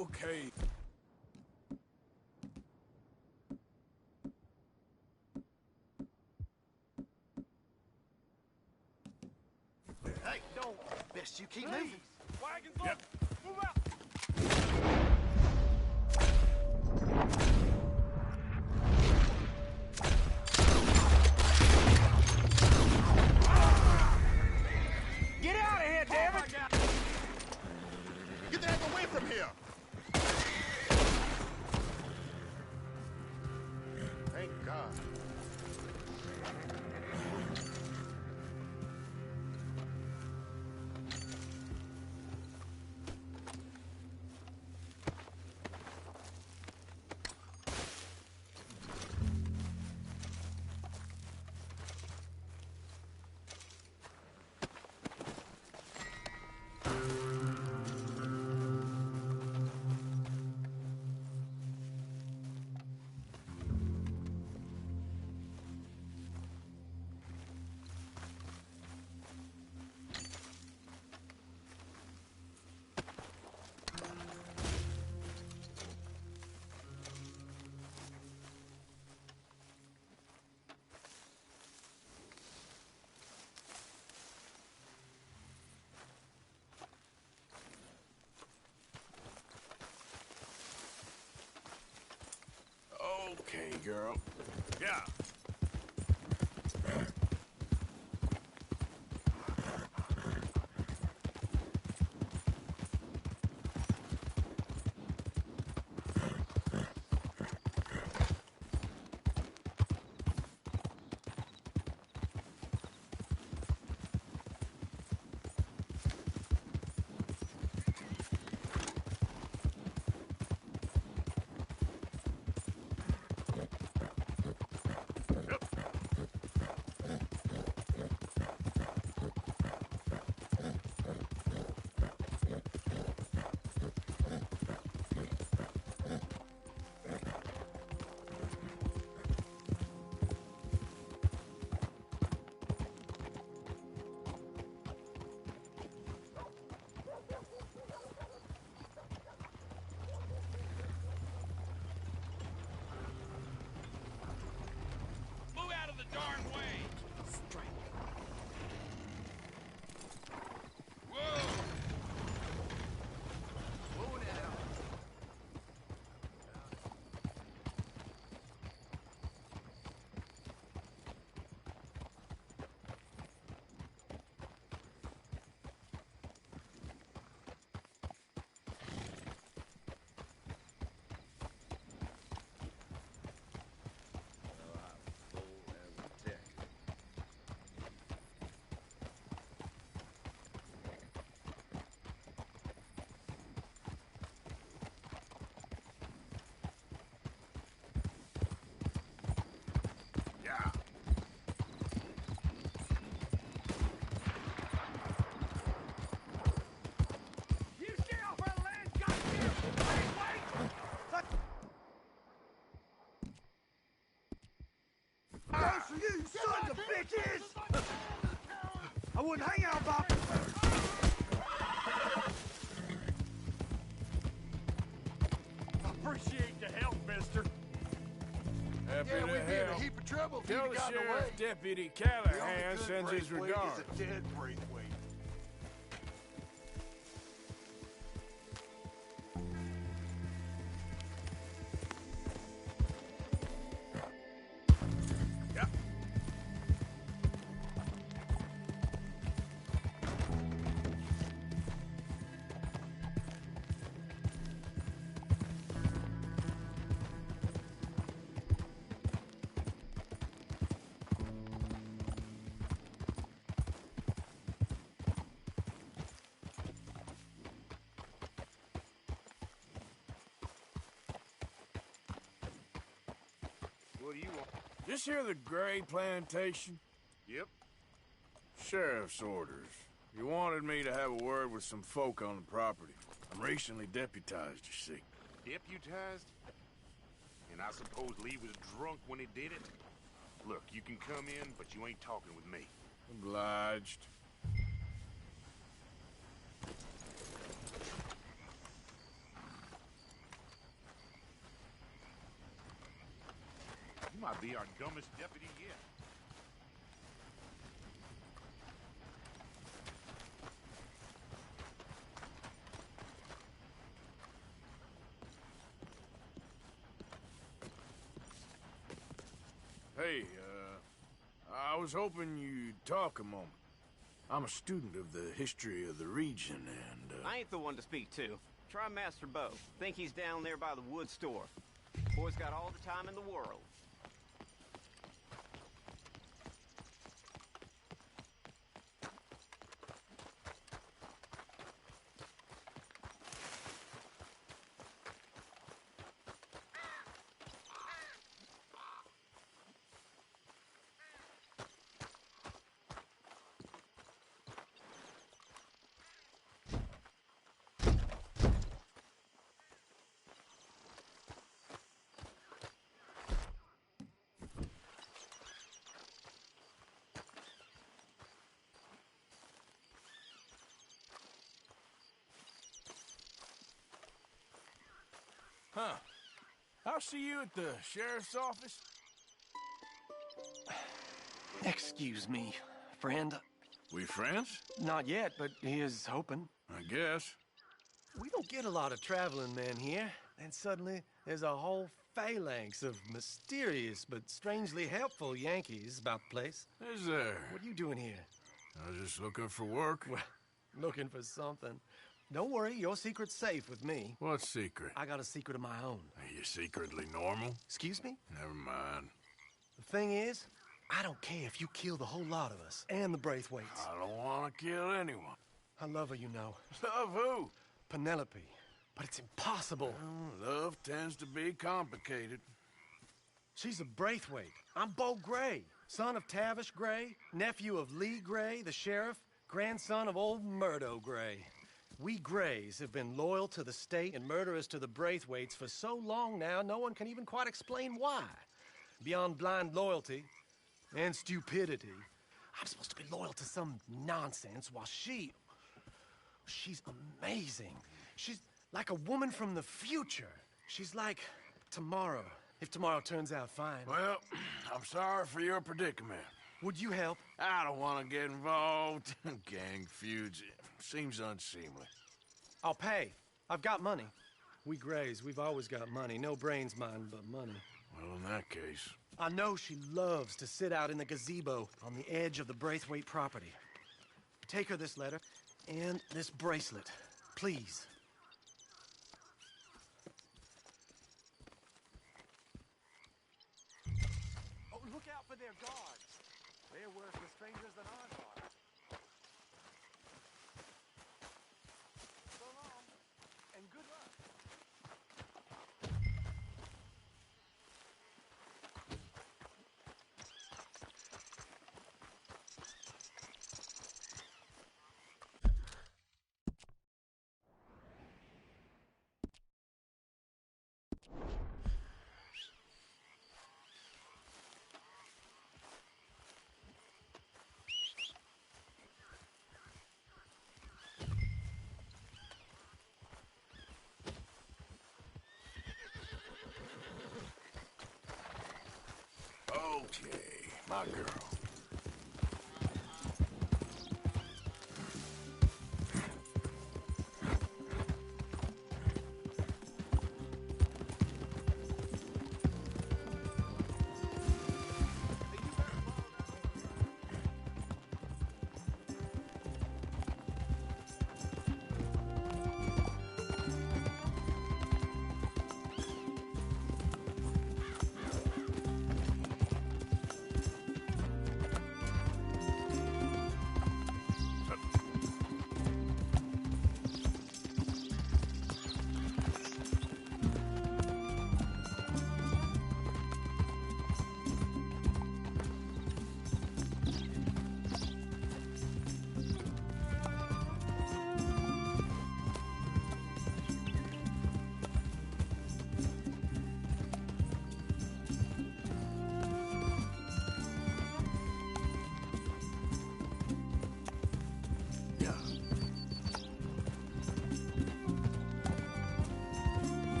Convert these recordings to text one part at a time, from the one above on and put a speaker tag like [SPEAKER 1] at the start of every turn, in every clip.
[SPEAKER 1] Okay.
[SPEAKER 2] Hey, don't. Best you keep moving.
[SPEAKER 1] Wagons up! Move out!
[SPEAKER 3] Get out of here, damn it!
[SPEAKER 2] Get the heck away from here! Thank God.
[SPEAKER 1] Okay, girl. Yeah. Move out of the darn way! Whoa!
[SPEAKER 2] Moving it out.
[SPEAKER 1] Yeah.
[SPEAKER 3] You stay off our land, goddamn! Wait! Those for you, sons of bitches! I wouldn't hang out, Bob.
[SPEAKER 1] Appreciate the help, mister. Happy
[SPEAKER 2] Yeah,
[SPEAKER 1] to
[SPEAKER 2] we'd be in a
[SPEAKER 1] help.
[SPEAKER 2] heap of trouble if
[SPEAKER 1] Tell
[SPEAKER 2] you'd
[SPEAKER 1] the
[SPEAKER 2] gotten away.
[SPEAKER 1] sheriff Deputy
[SPEAKER 2] The only
[SPEAKER 1] Callahan
[SPEAKER 2] good
[SPEAKER 1] sends his
[SPEAKER 2] Braithwaite
[SPEAKER 1] regards.
[SPEAKER 2] is a dead Braithwaite.
[SPEAKER 1] Yeah.
[SPEAKER 2] What do you want?
[SPEAKER 1] This here the Gray Plantation?
[SPEAKER 2] Yep.
[SPEAKER 1] Sheriff's orders. You wanted me to have a word with some folk on the property. I'm recently deputized, you see.
[SPEAKER 4] Deputized? And I suppose Lee was drunk when he did it? Look, you can come in, but you ain't talking with me.
[SPEAKER 1] Obliged.
[SPEAKER 4] You might be our dumbest deputy yet.
[SPEAKER 1] Hey, I was hoping you'd talk a moment. I'm a student of the history of the region, and,
[SPEAKER 5] I ain't the one to speak to. Try Master Bo. Think he's down there by the wood store. Boy's got all the time in the world.
[SPEAKER 1] Huh. I'll see you at the sheriff's office.
[SPEAKER 3] Excuse me, friend.
[SPEAKER 1] We friends?
[SPEAKER 3] Not yet, but he is hoping.
[SPEAKER 1] I guess.
[SPEAKER 3] We don't get a lot of traveling men here, and suddenly there's a whole phalanx of mysterious but strangely helpful Yankees about the place.
[SPEAKER 1] Is there?
[SPEAKER 3] What are you doing here?
[SPEAKER 1] I was just looking for work.
[SPEAKER 3] Well, looking for something. Don't worry, your secret's safe with me.
[SPEAKER 1] What secret?
[SPEAKER 3] I got a secret of my own.
[SPEAKER 1] Are you secretly normal?
[SPEAKER 3] Excuse me?
[SPEAKER 1] Never mind.
[SPEAKER 3] The thing is, I don't care if you kill the whole lot of us, and the Braithwaites.
[SPEAKER 1] I don't want to kill anyone.
[SPEAKER 3] I love her, you know.
[SPEAKER 1] Love who?
[SPEAKER 3] Penelope. But it's impossible.
[SPEAKER 1] Well, love tends to be complicated.
[SPEAKER 3] She's a Braithwaite. I'm Bo Gray, son of Tavish Gray, nephew of Lee Gray, the sheriff, grandson of old Murdo Gray. We Grays have been loyal to the state and murderous to the Braithwaites for so long now, no one can even quite explain why. Beyond blind loyalty and stupidity, I'm supposed to be loyal to some nonsense while she's amazing. She's like a woman from the future. She's like tomorrow, if tomorrow turns out fine.
[SPEAKER 1] Well, I'm sorry for your predicament.
[SPEAKER 3] Would you help?
[SPEAKER 1] I don't want to get involved. Gang feuds seems unseemly.
[SPEAKER 3] I'll pay. I've got money. We Grays, we've always got money. No brains, mind, but money.
[SPEAKER 1] Well, in that case...
[SPEAKER 3] I know she loves to sit out in the gazebo on the edge of the Braithwaite property. Take her this letter and this bracelet, please. Oh, look out for their guards. They're worse for strangers than ours are. So long, and good luck.
[SPEAKER 1] Okay, my girl.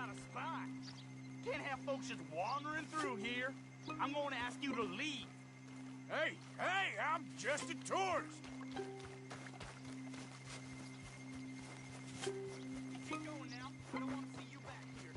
[SPEAKER 6] not a spy. Can't have folks just wandering through here. I'm going to ask you to leave.
[SPEAKER 1] Hey, I'm just a tourist.
[SPEAKER 6] Keep going now. I don't want to see you back here.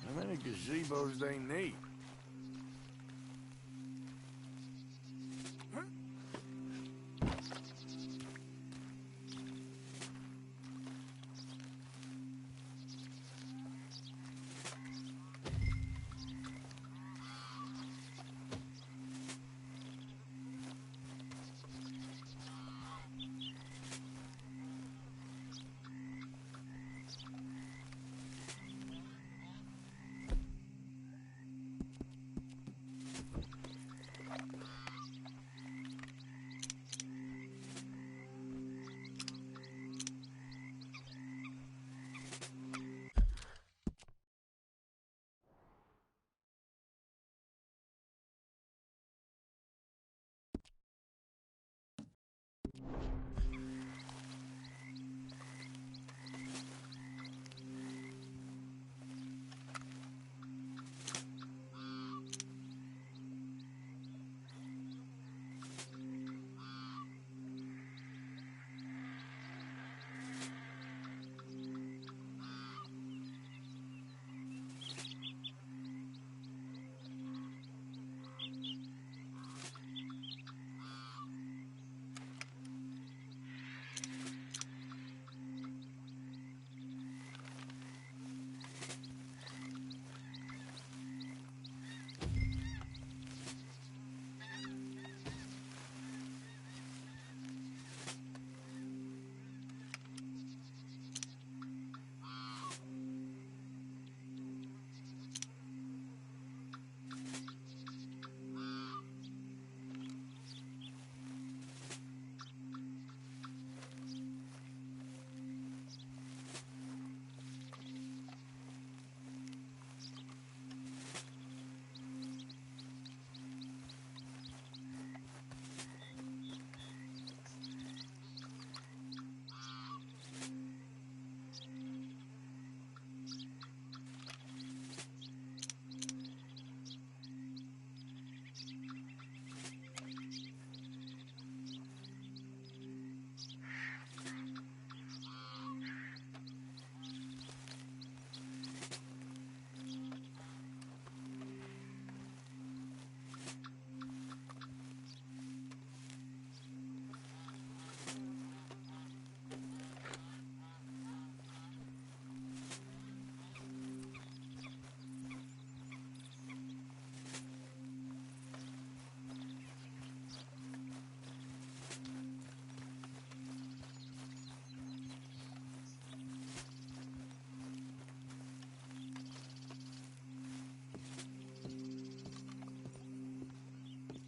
[SPEAKER 1] How many gazebos they need?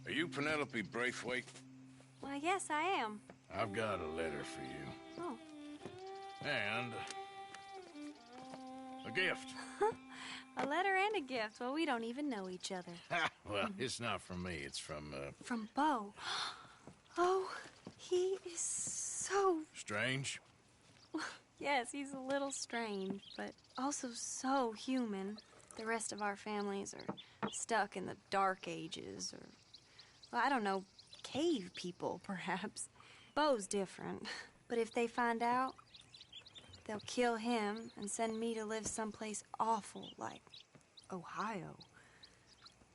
[SPEAKER 1] Are you Penelope Braithwaite?
[SPEAKER 7] Why, yes, I am.
[SPEAKER 1] I've got a letter for you.
[SPEAKER 7] Oh.
[SPEAKER 1] And a gift.
[SPEAKER 7] A letter and a gift. Well, we don't even know each other.
[SPEAKER 1] Well, it's not from me. It's from,
[SPEAKER 7] From Beau. Oh, he is so...
[SPEAKER 1] Strange?
[SPEAKER 7] Yes, he's a little strange, but also so human. The rest of our families are stuck in the Dark Ages, or, well, I don't know, cave people, perhaps. Bo's different, but if they find out, they'll kill him and send me to live someplace awful like Ohio.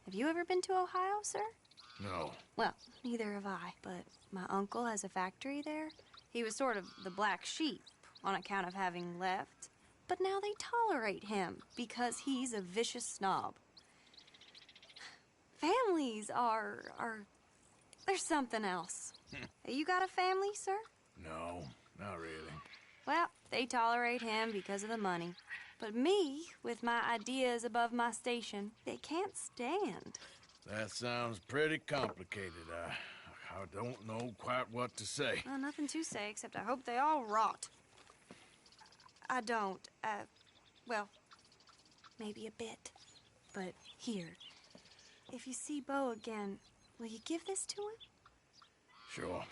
[SPEAKER 7] Have you ever been to Ohio, sir?
[SPEAKER 1] No.
[SPEAKER 7] Well, neither have I, but my uncle has a factory there. He was sort of the black sheep on account of having left, but now they tolerate him because he's a vicious snob. Families there's something else. You got a family, sir?
[SPEAKER 1] No, not really.
[SPEAKER 7] Well, they tolerate him because of the money. But me, with my ideas above my station, they can't stand.
[SPEAKER 1] That sounds pretty complicated. I don't know quite what to say.
[SPEAKER 7] Well, nothing to say, except I hope they all rot. I don't, well, maybe a bit. But here, if you see Bo again, will you give this to him?
[SPEAKER 1] Sure.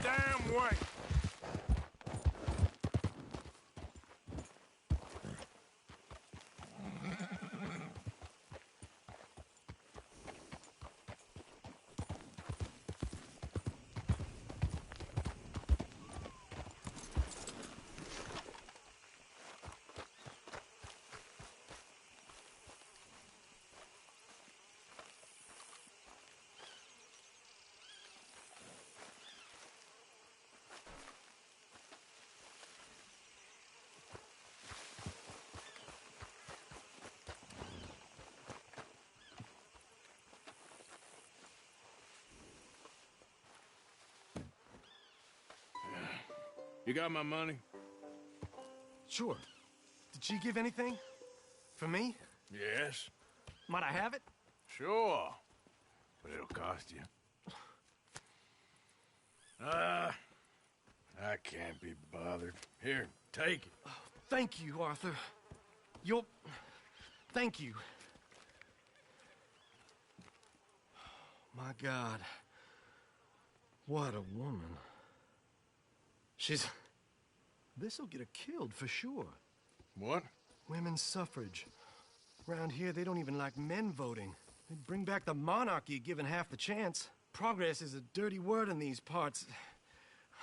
[SPEAKER 1] damn way! You got my money?
[SPEAKER 3] Sure. Did she give anything? For me?
[SPEAKER 1] Yes.
[SPEAKER 3] Might I have it?
[SPEAKER 1] Sure. But it'll cost you. I can't be bothered. Here, take it.
[SPEAKER 3] Thank you, Arthur. Thank you. My God. What a woman. This'll get her killed for sure.
[SPEAKER 1] What?
[SPEAKER 3] Women's suffrage. Around here, they don't even like men voting. They'd bring back the monarchy given half the chance. Progress is a dirty word in these parts.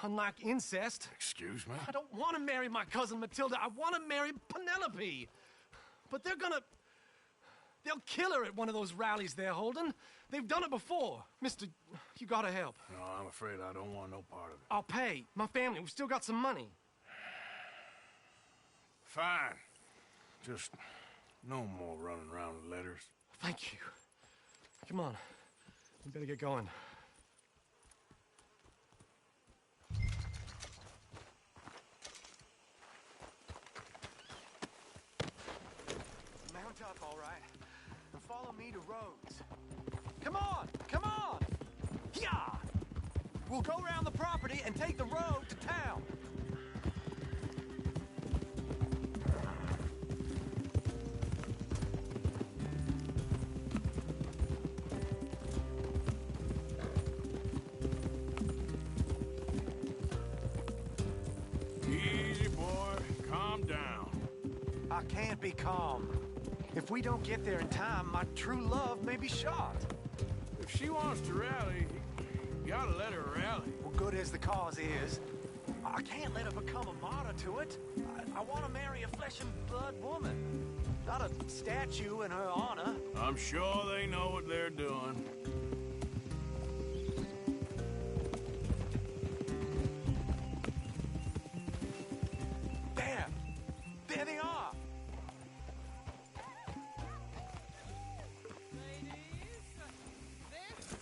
[SPEAKER 3] Unlike incest.
[SPEAKER 1] Excuse me?
[SPEAKER 3] I don't want to marry my cousin Matilda. I want to marry Penelope. But they'll kill her at one of those rallies they're holding. They've done it before. Mister, you gotta help.
[SPEAKER 1] No, I'm afraid I don't want no part of it.
[SPEAKER 3] I'll pay. My family, we've still got some money.
[SPEAKER 1] Fine. Just no more running around with letters.
[SPEAKER 3] Thank you. Come on. We better get going. Mount up, all right? And follow me to Rhodes. Come on! Come on! Yeah! We'll go around the property and take the road to town.
[SPEAKER 1] Easy, boy. Calm down.
[SPEAKER 3] I can't be calm. If we don't get there in time, my true love may be shot.
[SPEAKER 1] If she wants to rally, you gotta let her rally.
[SPEAKER 3] Well, good as the cause is, I can't let her become a martyr to it. I want to marry a flesh and blood woman, not a statue in her honor.
[SPEAKER 1] I'm sure they know what they're doing.
[SPEAKER 3] There they are!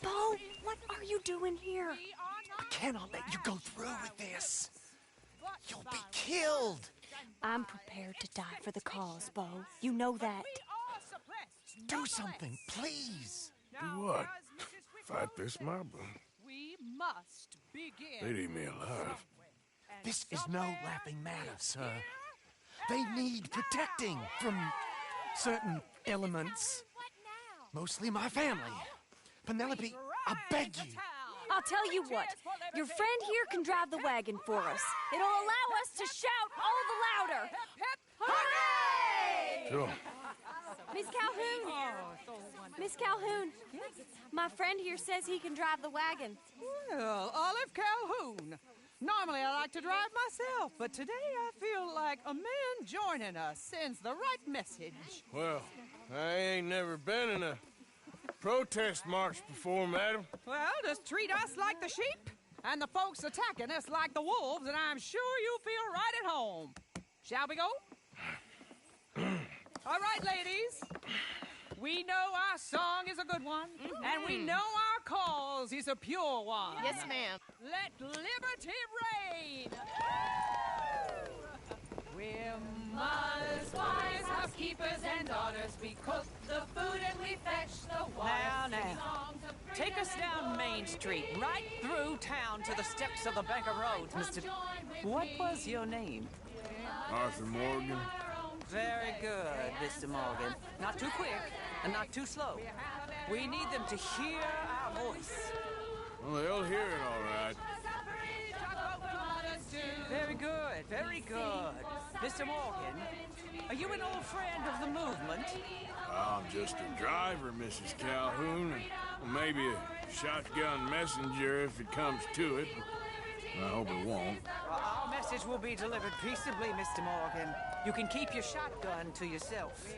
[SPEAKER 7] Bo, what are you doing here?
[SPEAKER 3] I cannot let you go through with this. You'll be killed.
[SPEAKER 7] I'm prepared to die for the cause, Bo. You know that.
[SPEAKER 3] Do something, please.
[SPEAKER 1] Do what? Fight this mob?
[SPEAKER 8] We must begin.
[SPEAKER 1] They'd eat me alive.
[SPEAKER 3] This is no laughing matter, sir. They need protecting from certain elements. Mostly my family. Penelope, I beg you.
[SPEAKER 7] I'll tell you what. Your friend here can drive the wagon for us. It'll allow us to shout all the louder. Hooray!
[SPEAKER 1] Sure.
[SPEAKER 7] Miss Calhoun. Miss Calhoun. My friend here says he can drive the wagon.
[SPEAKER 8] Well, Olive Calhoun. Normally I like to drive myself, but today I feel like a man joining us sends the right message.
[SPEAKER 1] Well, I ain't never been in a protest march before, madam.
[SPEAKER 8] Well, just treat us like the sheep, and the folks attacking us like the wolves, and I'm sure you feel right at home. Shall we go? All right, ladies. We know our song is a good one, and we know our cause is a pure one.
[SPEAKER 9] Yes, ma'am.
[SPEAKER 8] Let liberty reign! We're mothers, wives, housekeepers, and daughters. We cook the food and we fetch the water. Now. Take us down Main Street, right through town to the steps of the Bank of Rhodes, Mr. What was your name?
[SPEAKER 1] Arthur Morgan.
[SPEAKER 8] Very good, Mr. Morgan. Not too quick and not too slow. We need them to hear our voice.
[SPEAKER 1] Well, they'll hear it all right.
[SPEAKER 8] Very good, very good. Mr. Morgan, are you an old friend of the movement?
[SPEAKER 1] I'm just a driver, Mrs. Calhoun, and maybe a shotgun messenger if it comes to it. I hope it won't.
[SPEAKER 8] Our message will be delivered peaceably, Mr. Morgan. You can keep your shotgun to yourself.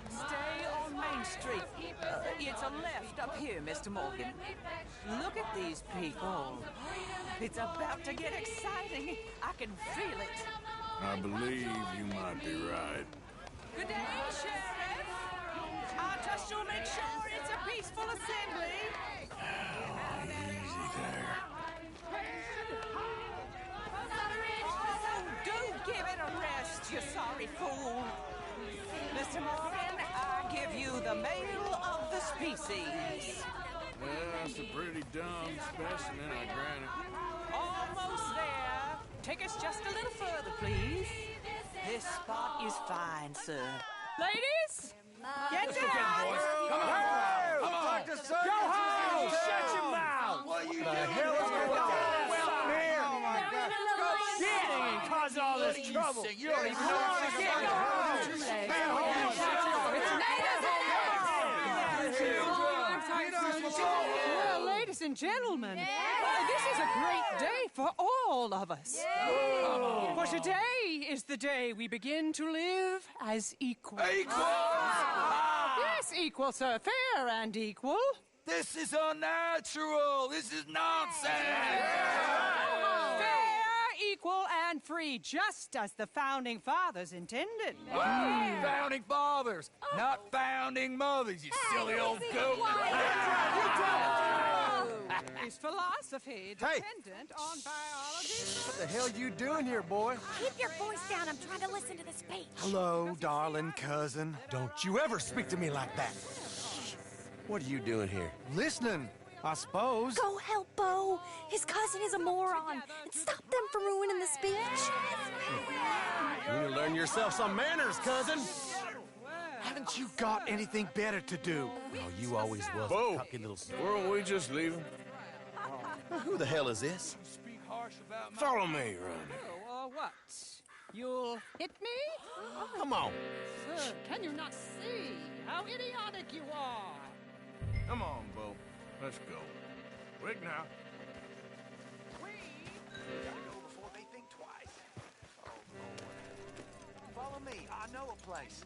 [SPEAKER 8] Stay on Main Street. It's a left up here, Mr. Morgan. Look at these people. It's about to get exciting. I can feel it.
[SPEAKER 1] I believe you might be right.
[SPEAKER 8] Good day, Sheriff. I trust you'll make sure it's a peaceful assembly.
[SPEAKER 1] Easy there.
[SPEAKER 8] Oh, do give it a rest, you sorry fool. Mr. Morgan, I give you the male of the species.
[SPEAKER 1] That's a pretty dumb specimen, I grant it.
[SPEAKER 8] Almost there. Take us just a little further, please. This spot is fine, sir. Ladies, get down!
[SPEAKER 3] Come on! Go home! Shut your mouth! What are you doing? The hell is going on? Well, here! Oh, my God. Shit! Cause all this trouble. You don't even know what to get. Go
[SPEAKER 8] Well, ladies and gentlemen, this is a great day for all of us. For today is the day we begin to live as equals.
[SPEAKER 9] Equal?
[SPEAKER 8] Yes, equal, sir. Fair and equal.
[SPEAKER 9] This is unnatural. This is nonsense.
[SPEAKER 8] Fair, equal, and free, just as the Founding Fathers intended.
[SPEAKER 9] Founding fathers, not founding mothers, you silly old goat.
[SPEAKER 8] Is philosophy dependent on biology?
[SPEAKER 3] What the hell you doing here, boy?
[SPEAKER 10] Keep your voice down. I'm trying to listen to the speech.
[SPEAKER 3] Hello, darling cousin. Don't you ever speak to me like that.
[SPEAKER 11] What are you doing here?
[SPEAKER 3] Listening, I suppose.
[SPEAKER 10] Go help Bo. His cousin is a moron. And stop them from ruining the speech.
[SPEAKER 3] You need to learn yourself some manners, cousin. Haven't you got anything better to do?
[SPEAKER 11] Oh, you always was
[SPEAKER 1] Bo,
[SPEAKER 11] a cocky little...
[SPEAKER 1] weren't we just leaving?
[SPEAKER 11] Who the hell is this?
[SPEAKER 1] Follow me, Ronnie.
[SPEAKER 8] What? You'll hit me?
[SPEAKER 11] Come on.
[SPEAKER 8] Sir, can you not see how idiotic you are?
[SPEAKER 1] Come on, Bo. Let's go. Quick now.
[SPEAKER 2] Gotta go before they think twice. Oh, Lord. Follow me. I know a place.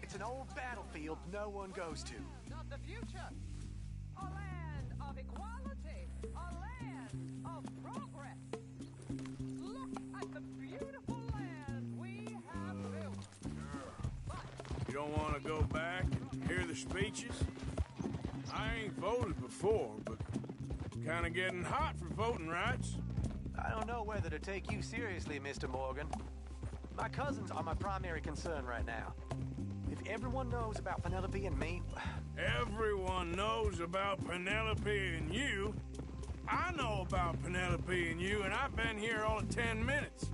[SPEAKER 2] It's an old battlefield no one goes to.
[SPEAKER 8] Not the future. A land of equality. A land of progress. Look at the beautiful land we have built.
[SPEAKER 1] You don't want to go back and hear the speeches? I ain't voted before, but kind of getting hot for voting rights.
[SPEAKER 2] I don't know whether to take you seriously, Mr. Morgan. My cousins are my primary concern right now. If everyone knows about Penelope and me...
[SPEAKER 1] Everyone knows about Penelope and you. I know about Penelope and you, and I've been here all of 10 minutes.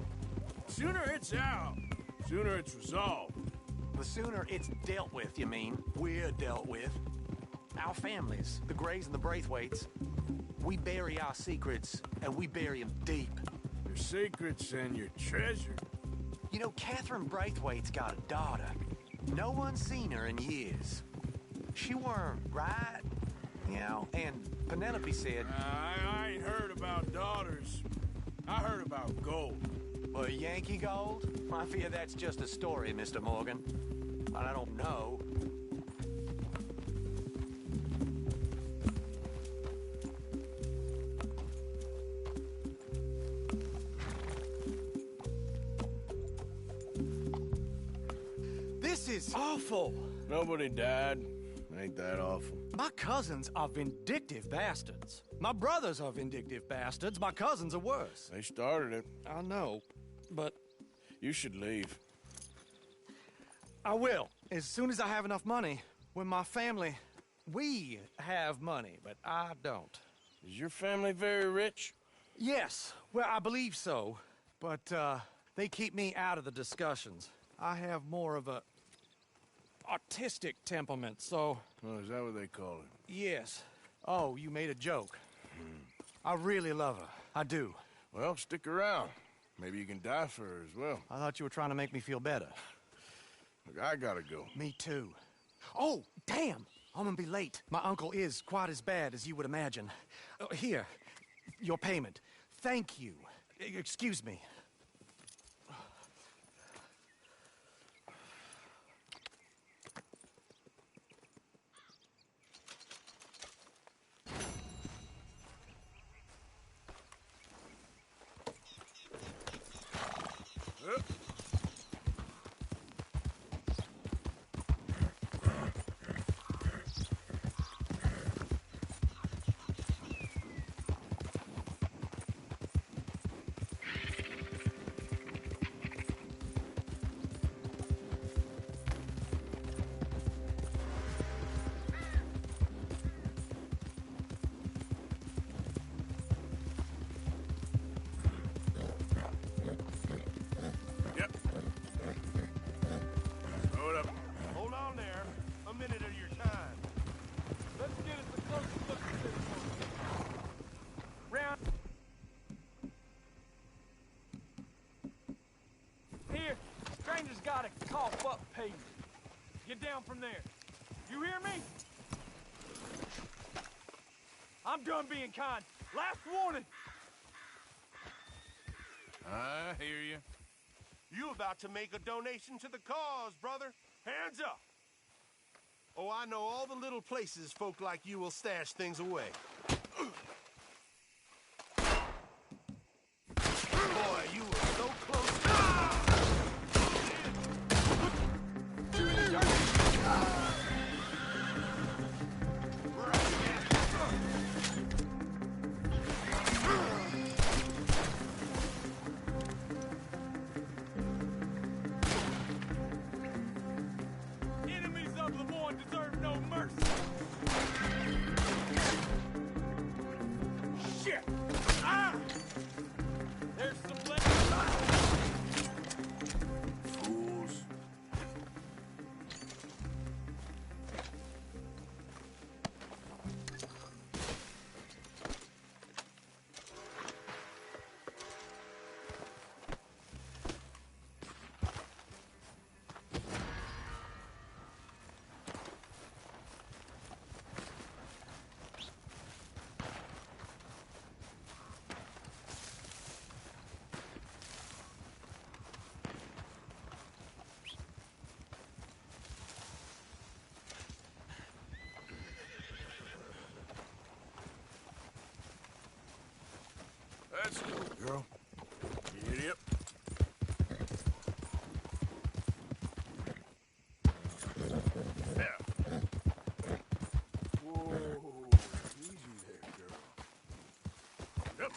[SPEAKER 1] Sooner it's out, sooner it's resolved.
[SPEAKER 2] The sooner it's dealt with, you mean? We're dealt with. Our families, the Grays and the Braithwaites, we bury our secrets, and we bury them deep.
[SPEAKER 1] Your secrets and your treasure.
[SPEAKER 2] You know, Catherine Braithwaite's got a daughter. No one's seen her in years. She weren't right, you know, and Penelope said...
[SPEAKER 1] I ain't heard about daughters. I heard about gold.
[SPEAKER 2] Well, Yankee gold? I fear that's just a story, Mr. Morgan. And I don't know. This is awful.
[SPEAKER 1] Nobody died. Ain't that awful?
[SPEAKER 3] My cousins are vindictive bastards. My brothers are vindictive bastards. My cousins are worse.
[SPEAKER 1] They started it.
[SPEAKER 3] I know, but...
[SPEAKER 1] You should leave.
[SPEAKER 3] I will, as soon as I have enough money. When my family... We have money, but I don't.
[SPEAKER 1] Is your family very rich?
[SPEAKER 3] Yes, well, I believe so. But, they keep me out of the discussions. I have more of a... artistic temperament, so...
[SPEAKER 1] Oh, is that what they call it?
[SPEAKER 3] Yes. Oh, you made a joke. I really love her. I do.
[SPEAKER 1] Well, stick around. Maybe you can die for her as well.
[SPEAKER 2] I thought you were trying to make me feel better.
[SPEAKER 1] Look, I gotta go.
[SPEAKER 2] Me too. Oh, damn! I'm gonna be late. My uncle is quite as bad as you would imagine. Here, your payment. Thank you. Excuse me.
[SPEAKER 6] Stranger's got a cough up payment. Get down from there. You hear me? I'm done being kind. Last warning.
[SPEAKER 1] I hear you.
[SPEAKER 12] You about to make a donation to the cause, brother.
[SPEAKER 6] Hands up.
[SPEAKER 12] Oh, I know all the little places folk like you will stash things away. Boy, you were so close.
[SPEAKER 6] Enemies of Lemoyne deserve no mercy. Shit! Ah! There's some left.
[SPEAKER 1] Fools. That's cool, girl. Idiot. Yeah. Whoa. Easy there, girl. Yep.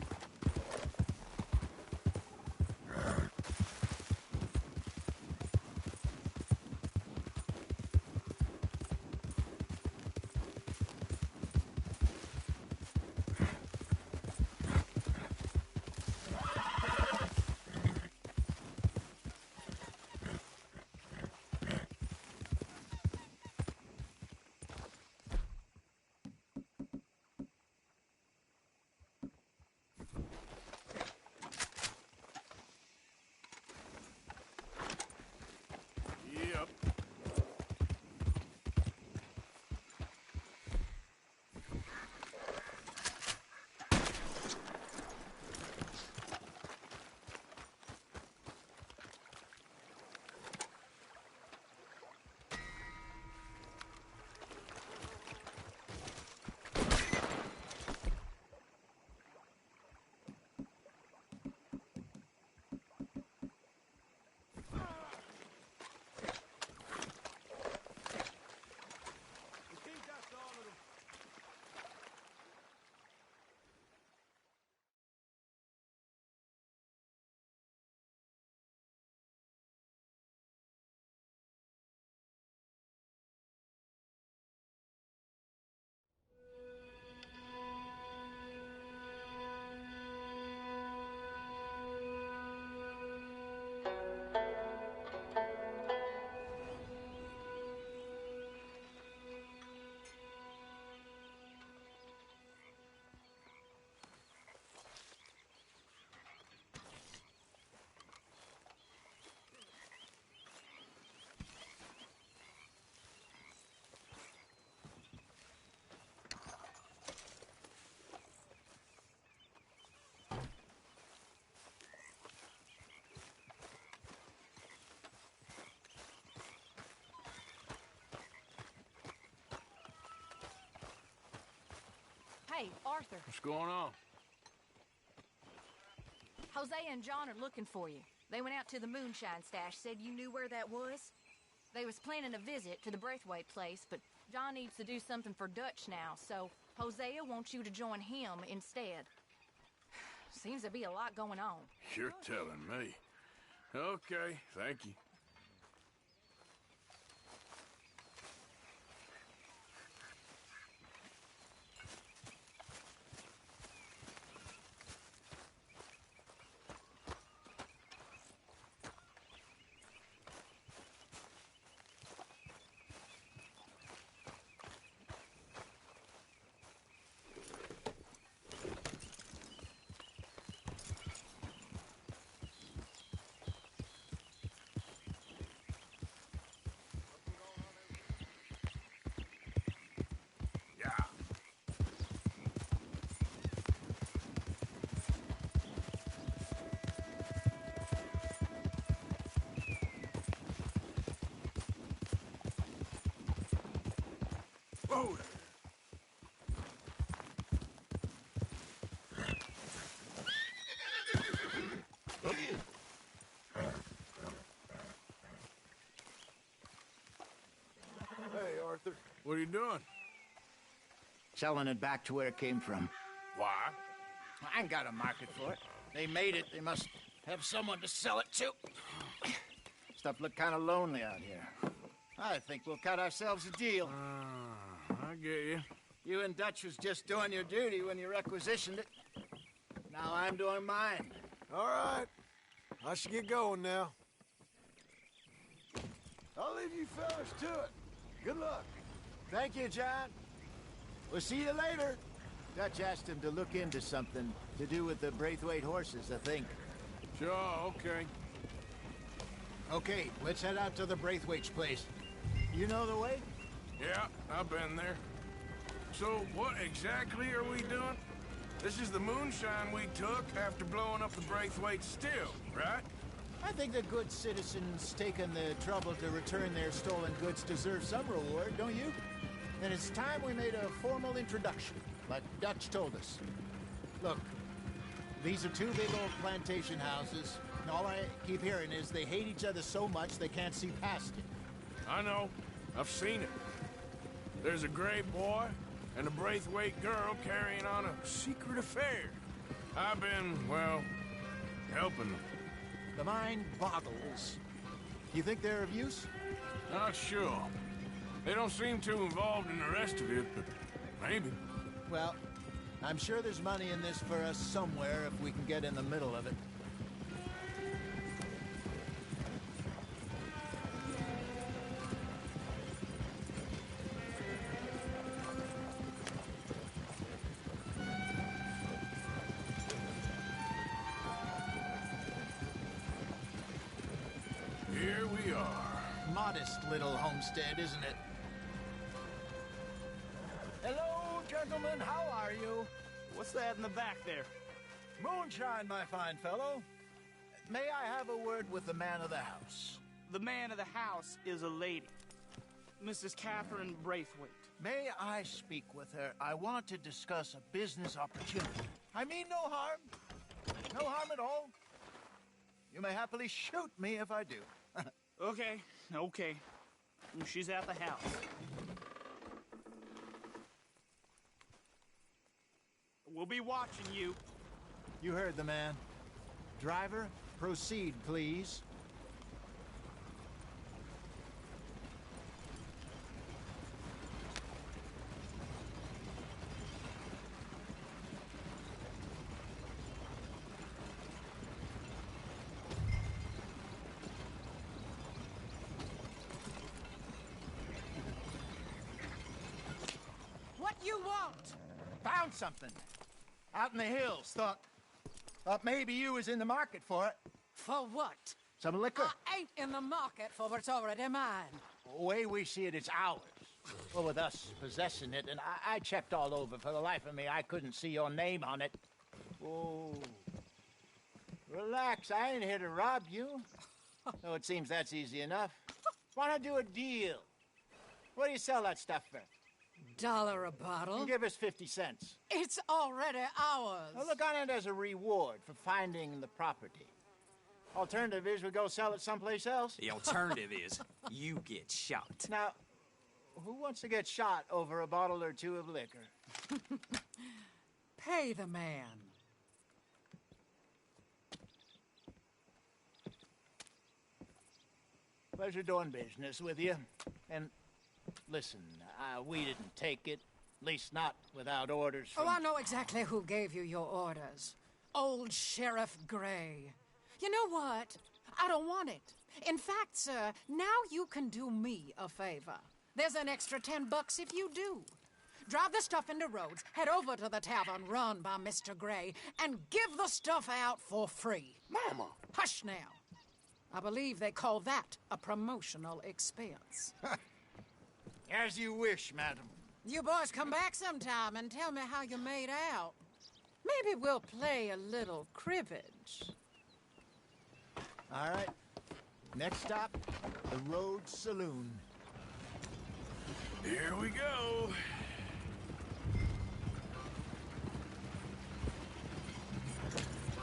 [SPEAKER 13] Hey, Arthur.
[SPEAKER 1] What's going on?
[SPEAKER 13] Hosea and John are looking for you. They went out to the moonshine stash, said you knew where that was. They was planning a visit to the Braithwaite place, but John needs to do something for Dutch now, so Hosea wants you to join him instead. Seems to be a lot going on.
[SPEAKER 1] You're telling me. Okay, thank you. Whoa!
[SPEAKER 14] Hey, Arthur.
[SPEAKER 1] What are you doing?
[SPEAKER 14] Selling it back to where it came from.
[SPEAKER 1] Why?
[SPEAKER 14] I ain't got a market for it. They made it. They must have someone to sell it to. Stuff look kind of lonely out here. I think we'll cut ourselves a deal.
[SPEAKER 1] I get you.
[SPEAKER 14] You and Dutch was just doing your duty when you requisitioned it. Now I'm doing mine.
[SPEAKER 15] All right. I should get going now. I'll leave you fellas to it. Good luck.
[SPEAKER 14] Thank you, John. We'll see you later. Dutch asked him to look into something to do with the Braithwaite horses, I think.
[SPEAKER 1] Sure, okay.
[SPEAKER 14] Okay, let's head out to the Braithwaite's place. You know the way?
[SPEAKER 1] Yeah, I've been there. So, what exactly are we doing? This is the moonshine we took after blowing up the Braithwaite still, right?
[SPEAKER 14] I think the good citizens taking the trouble to return their stolen goods deserve some reward, don't you? And it's time we made a formal introduction, like Dutch told us. Look, these are two big old plantation houses, and all I keep hearing is they hate each other so much they can't see past it.
[SPEAKER 1] I know. I've seen it. There's a gray boy and a Braithwaite girl carrying on a secret affair. I've been, well, helping them.
[SPEAKER 14] The mind boggles. You think they're of use?
[SPEAKER 1] Not sure. They don't seem too involved in the rest of it, but maybe.
[SPEAKER 14] Well, I'm sure there's money in this for us somewhere if we can get in the middle of it.
[SPEAKER 1] Here we are.
[SPEAKER 14] Modest little homestead, isn't it? Hello, gentlemen. How are you?
[SPEAKER 6] What's that in the back there?
[SPEAKER 14] Moonshine, my fine fellow. May I have a word with the man of the house?
[SPEAKER 6] The man of the house is a lady. Mrs. Catherine Braithwaite.
[SPEAKER 14] May I speak with her? I want to discuss a business opportunity. I mean no harm. No harm at all. You may happily shoot me if I do.
[SPEAKER 6] Okay. She's at the house. We'll be watching you.
[SPEAKER 14] You heard the man. Driver, proceed, please.
[SPEAKER 8] What you want?
[SPEAKER 14] Found something. Out in the hills. Thought maybe you was in the market for it.
[SPEAKER 8] For what?
[SPEAKER 14] Some liquor.
[SPEAKER 8] I ain't in the market for what's already mine.
[SPEAKER 14] The way we see it, it's ours. Well, with us possessing it, and I checked all over. For the life of me, I couldn't see your name on it. Oh. Relax, I ain't here to rob you. Though it seems that's easy enough. Wanna do a deal? What do you sell that stuff for?
[SPEAKER 8] $1 a bottle.
[SPEAKER 14] Give us 50 cents.
[SPEAKER 8] It's already ours.
[SPEAKER 14] Well, look on it as a reward for finding the property. Alternative is we go sell it someplace else.
[SPEAKER 16] The alternative is you get shot.
[SPEAKER 14] Now, who wants to get shot over a bottle or two of liquor?
[SPEAKER 8] Pay the man.
[SPEAKER 14] Pleasure doing business with you. And listen, we didn't take it. At least not without orders from...
[SPEAKER 8] Oh, I know exactly who gave you your orders. Old Sheriff Gray. You know what? I don't want it. In fact, sir, now you can do me a favor. There's an extra $10 if you do. Drive the stuff into Rhodes, head over to the tavern run by Mr. Gray, and give the stuff out for free.
[SPEAKER 15] Mama!
[SPEAKER 8] Hush now. I believe they call that a promotional expense.
[SPEAKER 14] As you wish, madam.
[SPEAKER 8] You boys come back sometime and tell me how you made out. Maybe we'll play a little cribbage.
[SPEAKER 14] All right. Next stop, the Rhodes Saloon.
[SPEAKER 1] Here we go.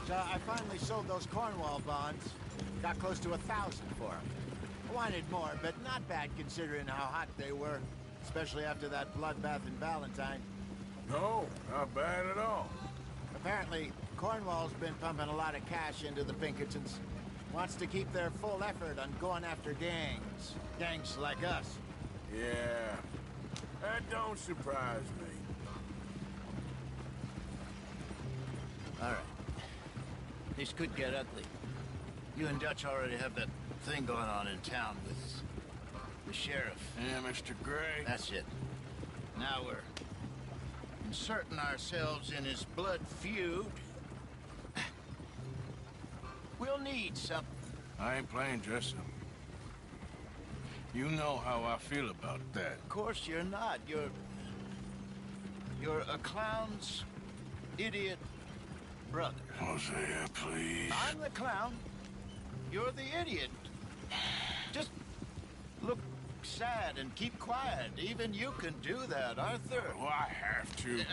[SPEAKER 14] So I finally sold those Cornwall bonds. Got close to 1,000 for them. I wanted more, but not bad considering how hot they were. Especially after that bloodbath in Valentine.
[SPEAKER 1] No, not bad at all.
[SPEAKER 14] Apparently, Cornwall's been pumping a lot of cash into the Pinkertons. Wants to keep their full effort on going after gangs. Gangs like us.
[SPEAKER 1] Yeah, that don't surprise me.
[SPEAKER 14] All right. This could get ugly. You and Dutch already have that thing going on in town with the sheriff.
[SPEAKER 1] Yeah, Mr. Gray.
[SPEAKER 14] That's it. Now we're inserting ourselves in his blood feud. We'll need something.
[SPEAKER 1] I ain't playing dress-up. You know how I feel about that.
[SPEAKER 14] Of course you're not. You're a clown's idiot brother.
[SPEAKER 1] Hosea, please.
[SPEAKER 14] I'm the clown. You're the idiot. Just look sad and keep quiet. Even you can do that, Arthur.
[SPEAKER 1] Oh, I have to.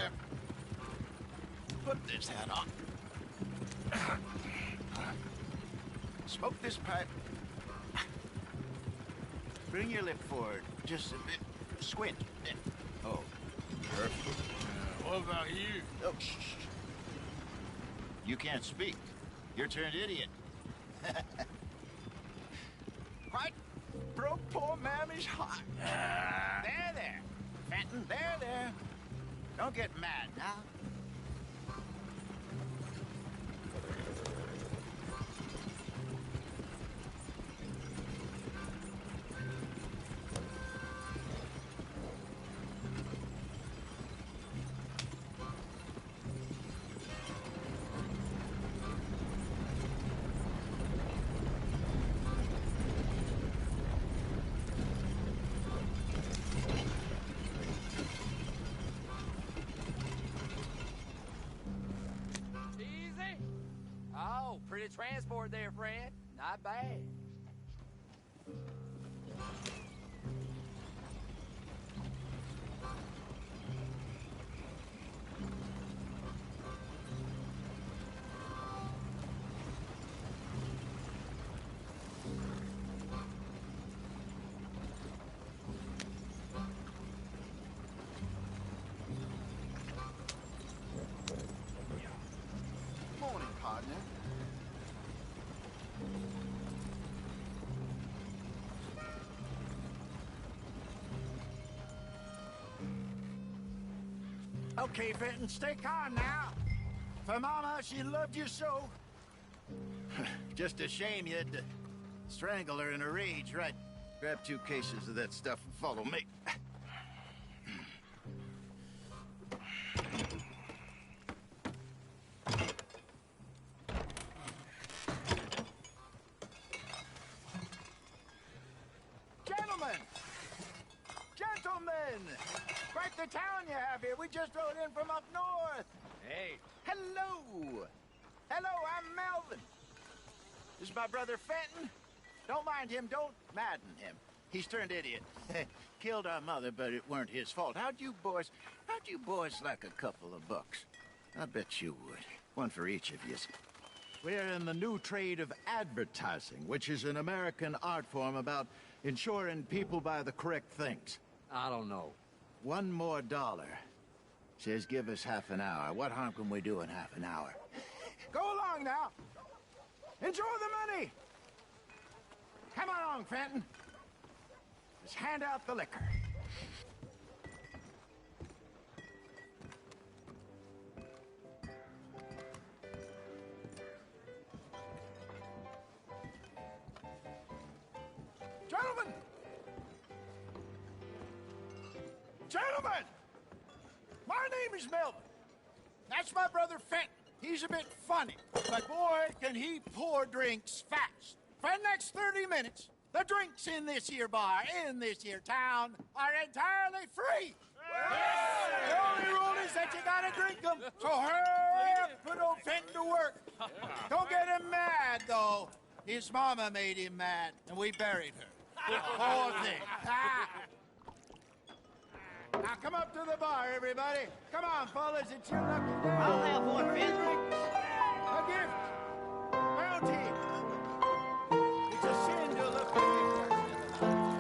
[SPEAKER 14] Put this hat on. Smoke this pipe. Bring your lip forward. Just a bit. Squint. Oh, perfect.
[SPEAKER 1] What about you?
[SPEAKER 14] Oh, shh. You can't speak. You're turned idiot. Quite broke poor Mammy's heart. There. Fenton, there. Don't get mad now.
[SPEAKER 9] Pretty transport there, friend. Not bad.
[SPEAKER 15] Morning, partner. Okay, Fenton, stay calm now. For Mama, she loved you so.
[SPEAKER 14] Just a shame you had to strangle her in a rage, right? Grab 2 cases of that stuff and follow me. Gentlemen! Quite the town you have here. We just rode in from up north.
[SPEAKER 16] Hey.
[SPEAKER 14] Hello! Hello, I'm Melvin. This is my brother Fenton. Don't mind him. Don't madden him. He's turned idiot.
[SPEAKER 15] killed our mother, but it weren't his fault. How'd you boys like a couple of bucks? I bet you would. One for each of you. We're in the new trade of advertising, which is an American art form about ensuring people buy the correct things.
[SPEAKER 16] I don't know.
[SPEAKER 15] $1 more. Says give us half an hour. What harm can we do in half an hour? Go along now. Enjoy the money. Come along, Fenton. Let's hand out the liquor. Gentlemen! Gentlemen! My name is Melvin. That's my brother Fenton. He's a bit funny, but boy, can he pour drinks fast. For the next 30 minutes, the drinks in this here bar, in this here town, are entirely free. The only rule is that you gotta drink them. So hurry up, put old Fenton to work. Don't get him mad, though. His mama made him mad, and we buried her. Poor thing. Now come up to the bar, everybody. Come on, fellas, it's your lucky day.
[SPEAKER 5] I'll have one, Fenton.
[SPEAKER 15] A gift. Bounty. It's a sin to look at it.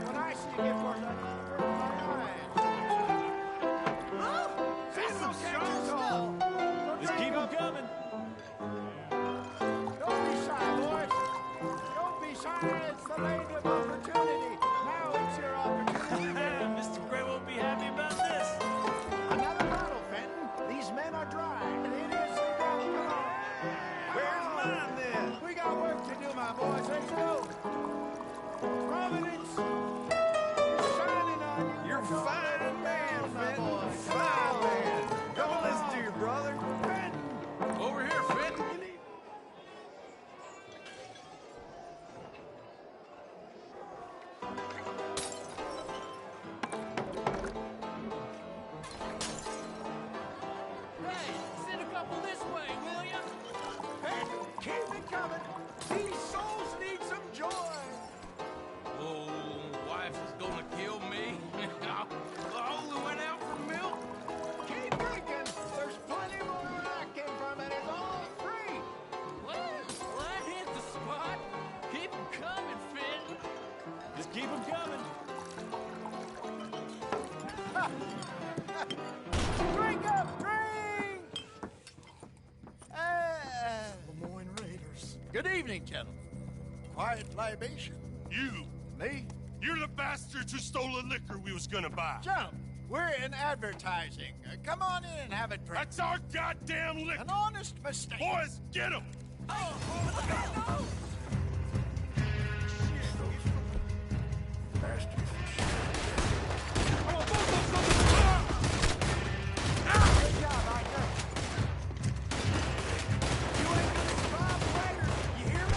[SPEAKER 15] When I see a gift horse, I just burn my eyes. Cecil catches all.
[SPEAKER 16] Just keep them coming.
[SPEAKER 15] Don't be shy, boys. Don't be shy. It's the land of opportunity. Now it's your opportunity.
[SPEAKER 16] Mr. Gray won't be happy about this.
[SPEAKER 15] Another bottle, Fenton. These men are dry. It is so come on. Where's mine, then? We got work to do, my boys. Let's go. Providence is shining on you.
[SPEAKER 3] You're a fine man, Fenton. Fine man. Come on, listen to your brother. Fenton.
[SPEAKER 1] Over here, Fenton.
[SPEAKER 8] Hey, send a couple this way, will ya?
[SPEAKER 15] Fenton, keep it coming. These souls need some joy.
[SPEAKER 1] Oh, wife is gonna kill me. I only went out for milk.
[SPEAKER 15] Keep drinking. There's plenty more where I came from, and it's all free.
[SPEAKER 8] Well, that hit the spot. Keep 'em coming, Fenton.
[SPEAKER 16] Just keep them coming.
[SPEAKER 15] Drink up, drink! Lemoyne Raiders. Good evening, gentlemen. Quiet libation.
[SPEAKER 12] You.
[SPEAKER 15] Me?
[SPEAKER 12] You're the bastards who stole the liquor we was gonna buy.
[SPEAKER 15] Gentlemen, we're in advertising. Come on in and have a drink.
[SPEAKER 12] That's our goddamn liquor.
[SPEAKER 15] An honest mistake.
[SPEAKER 12] Boys, get him!
[SPEAKER 15] Bastard. Good job, Arthur. You ain't gonna rob Ryder. You hear me?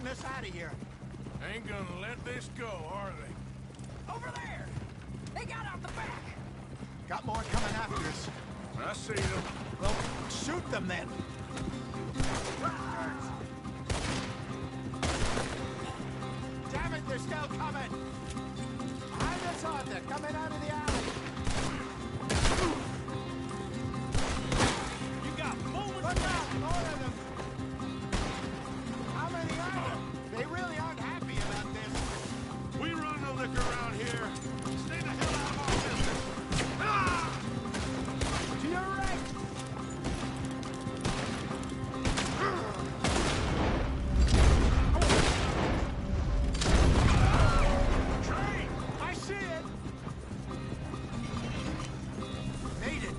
[SPEAKER 15] getting us out of here.
[SPEAKER 1] Ain't gonna let this go, are they?
[SPEAKER 8] Over there! They got out the back!
[SPEAKER 15] Got more coming after us.
[SPEAKER 1] I see them.
[SPEAKER 15] Well, shoot them then. Damn it, they're still coming. Behind us, Arthur, coming out of the alley.
[SPEAKER 6] You got moving.
[SPEAKER 15] Look out, more of them. How many are there? They really aren't happy about this.
[SPEAKER 4] We run the liquor around here. Stay the hell out of our business. Ah!
[SPEAKER 15] To your right.
[SPEAKER 4] Train!
[SPEAKER 15] I see it. Made it.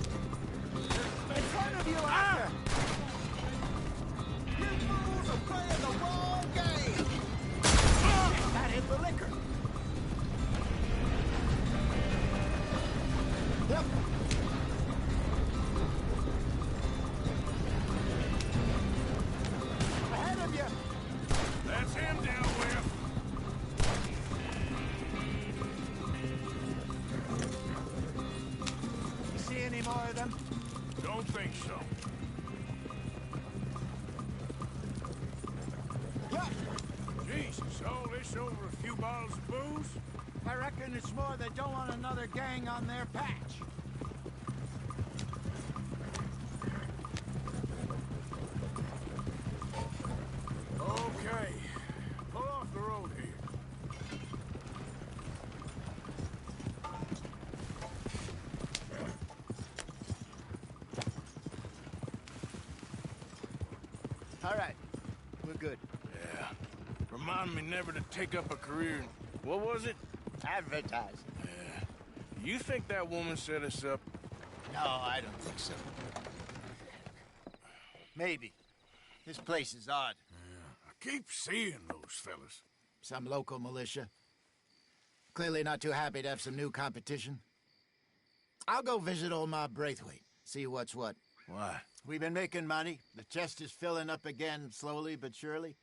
[SPEAKER 15] In front of you, Arthur. You fools are playing the wrong game. That hit the liquor. Yep. Ahead of you.
[SPEAKER 1] That's him down with.
[SPEAKER 15] You see any more of them?
[SPEAKER 1] Don't think so.
[SPEAKER 15] Yeah.
[SPEAKER 1] Jesus, all this over a few bottles of booze?
[SPEAKER 15] I reckon it's more they don't want another gang on their patch.
[SPEAKER 1] Okay. Pull off the road here.
[SPEAKER 15] All right. We're good.
[SPEAKER 1] Yeah. Remind me never to take up a career in... What was it?
[SPEAKER 15] Advertising.
[SPEAKER 1] Yeah. You think that woman set us up?
[SPEAKER 15] No, I don't think so. Maybe. This place is odd.
[SPEAKER 1] I keep seeing those fellas.
[SPEAKER 15] Some local militia. Clearly not too happy to have some new competition. I'll go visit old Ma Braithwaite, see what's what.
[SPEAKER 1] Why?
[SPEAKER 15] We've been making money. The chest is filling up again, slowly but surely.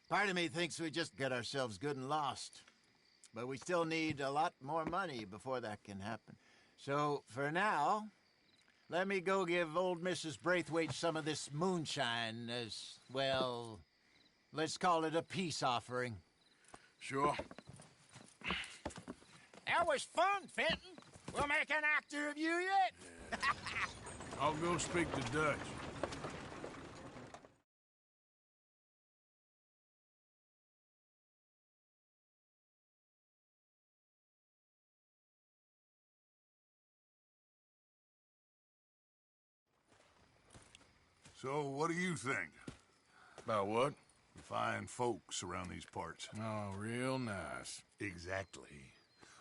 [SPEAKER 15] Part of me thinks we just get ourselves good and lost. But we still need a lot more money before that can happen. So, for now, let me go give old Mrs. Braithwaite some of this moonshine as, well, let's call it a peace offering.
[SPEAKER 1] Sure.
[SPEAKER 15] That was fun, Fenton. We'll make an actor of you yet.
[SPEAKER 1] I'll go speak to Dutch.
[SPEAKER 17] So, what do you think?
[SPEAKER 1] About what?
[SPEAKER 17] Fine folks around these parts.
[SPEAKER 1] Oh, real nice.
[SPEAKER 17] Exactly.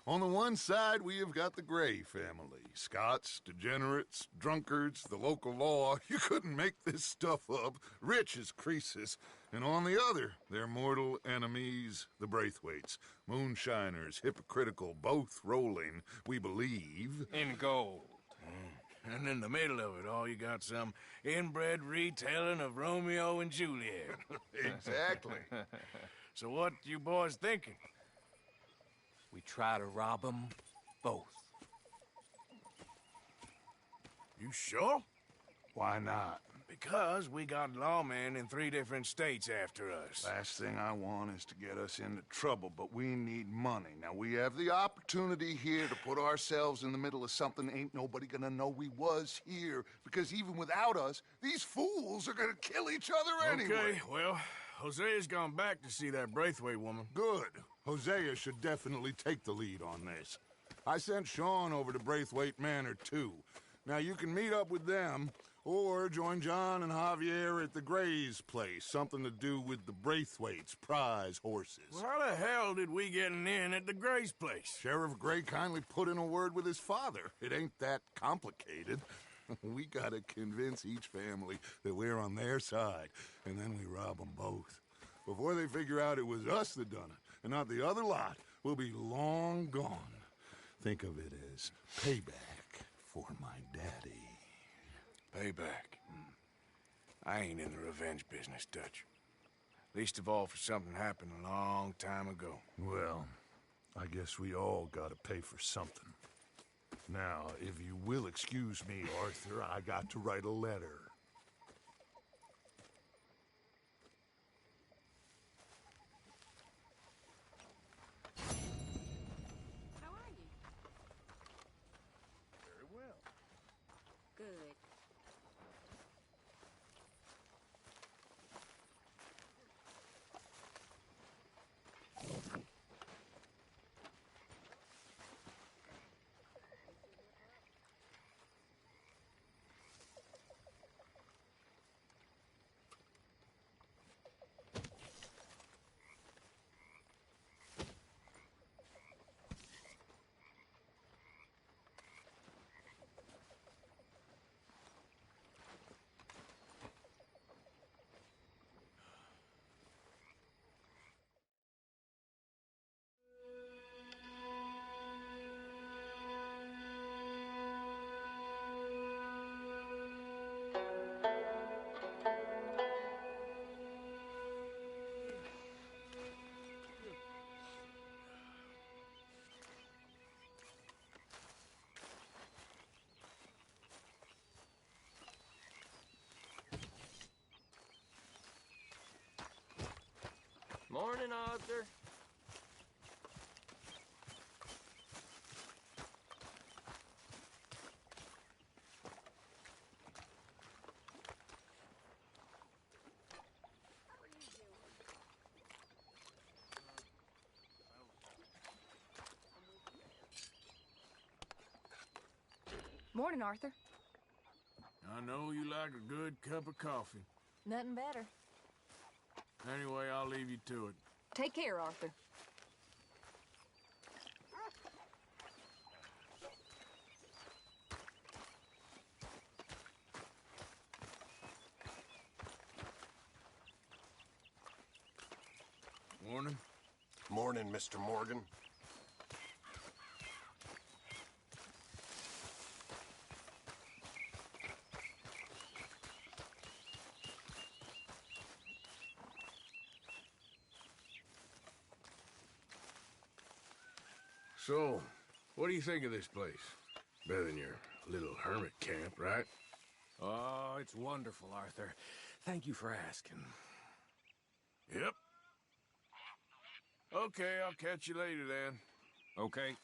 [SPEAKER 17] On the one side, we have got the Gray family. Scots, degenerates, drunkards, the local law. You couldn't make this stuff up. Rich as Croesus. And on the other, their mortal enemies, the Braithwaites. Moonshiners, hypocritical, both rolling, we believe.
[SPEAKER 1] In gold. And in the middle of it all, you got some inbred retelling of Romeo and Juliet.
[SPEAKER 17] Exactly.
[SPEAKER 1] So what you boys thinking?
[SPEAKER 9] We try to rob them both.
[SPEAKER 1] You sure?
[SPEAKER 17] Why not?
[SPEAKER 1] Because we got lawmen in 3 different states after us.
[SPEAKER 17] Last thing I want is to get us into trouble, but we need money. Now, we have the opportunity here to put ourselves in the middle of something ain't nobody gonna know we was here, because even without us, these fools are gonna kill each other anyway.
[SPEAKER 1] Okay, well, Hosea's gone back to see that Braithwaite woman.
[SPEAKER 17] Good. Hosea should definitely take the lead on this. I sent Sean over to Braithwaite Manor, too. Now, you can meet up with them, or join John and Javier at the Gray's place. Something to do with the Braithwaites' prize horses.
[SPEAKER 1] Well, how the hell did we get in at the Gray's place?
[SPEAKER 17] Sheriff Gray kindly put in a word with his father. It ain't that complicated. We gotta convince each family that we're on their side, and then we rob them both. Before they figure out it was us that done it, and not the other lot, we'll be long gone. Think of it as payback for my daddy.
[SPEAKER 1] Payback. I ain't in the revenge business, Dutch. Least of all for something happened a long time ago.
[SPEAKER 17] Well, I guess we all gotta pay for something. Now, if you will excuse me, Arthur, I got to write a letter.
[SPEAKER 18] How are you?
[SPEAKER 17] Very well.
[SPEAKER 18] Good.
[SPEAKER 19] Morning, Arthur.
[SPEAKER 13] Morning, Arthur.
[SPEAKER 1] I know you like a good cup of coffee.
[SPEAKER 13] Nothing better.
[SPEAKER 1] Anyway, I'll leave you to it.
[SPEAKER 13] Take care, Arthur.
[SPEAKER 1] Morning.
[SPEAKER 11] Morning, Mr. Morgan.
[SPEAKER 1] So, what do you think of this place? Better than your little hermit camp, right?
[SPEAKER 2] Oh, it's wonderful, Arthur. Thank you for asking.
[SPEAKER 1] Yep. Okay, I'll catch you later then.
[SPEAKER 2] Okay.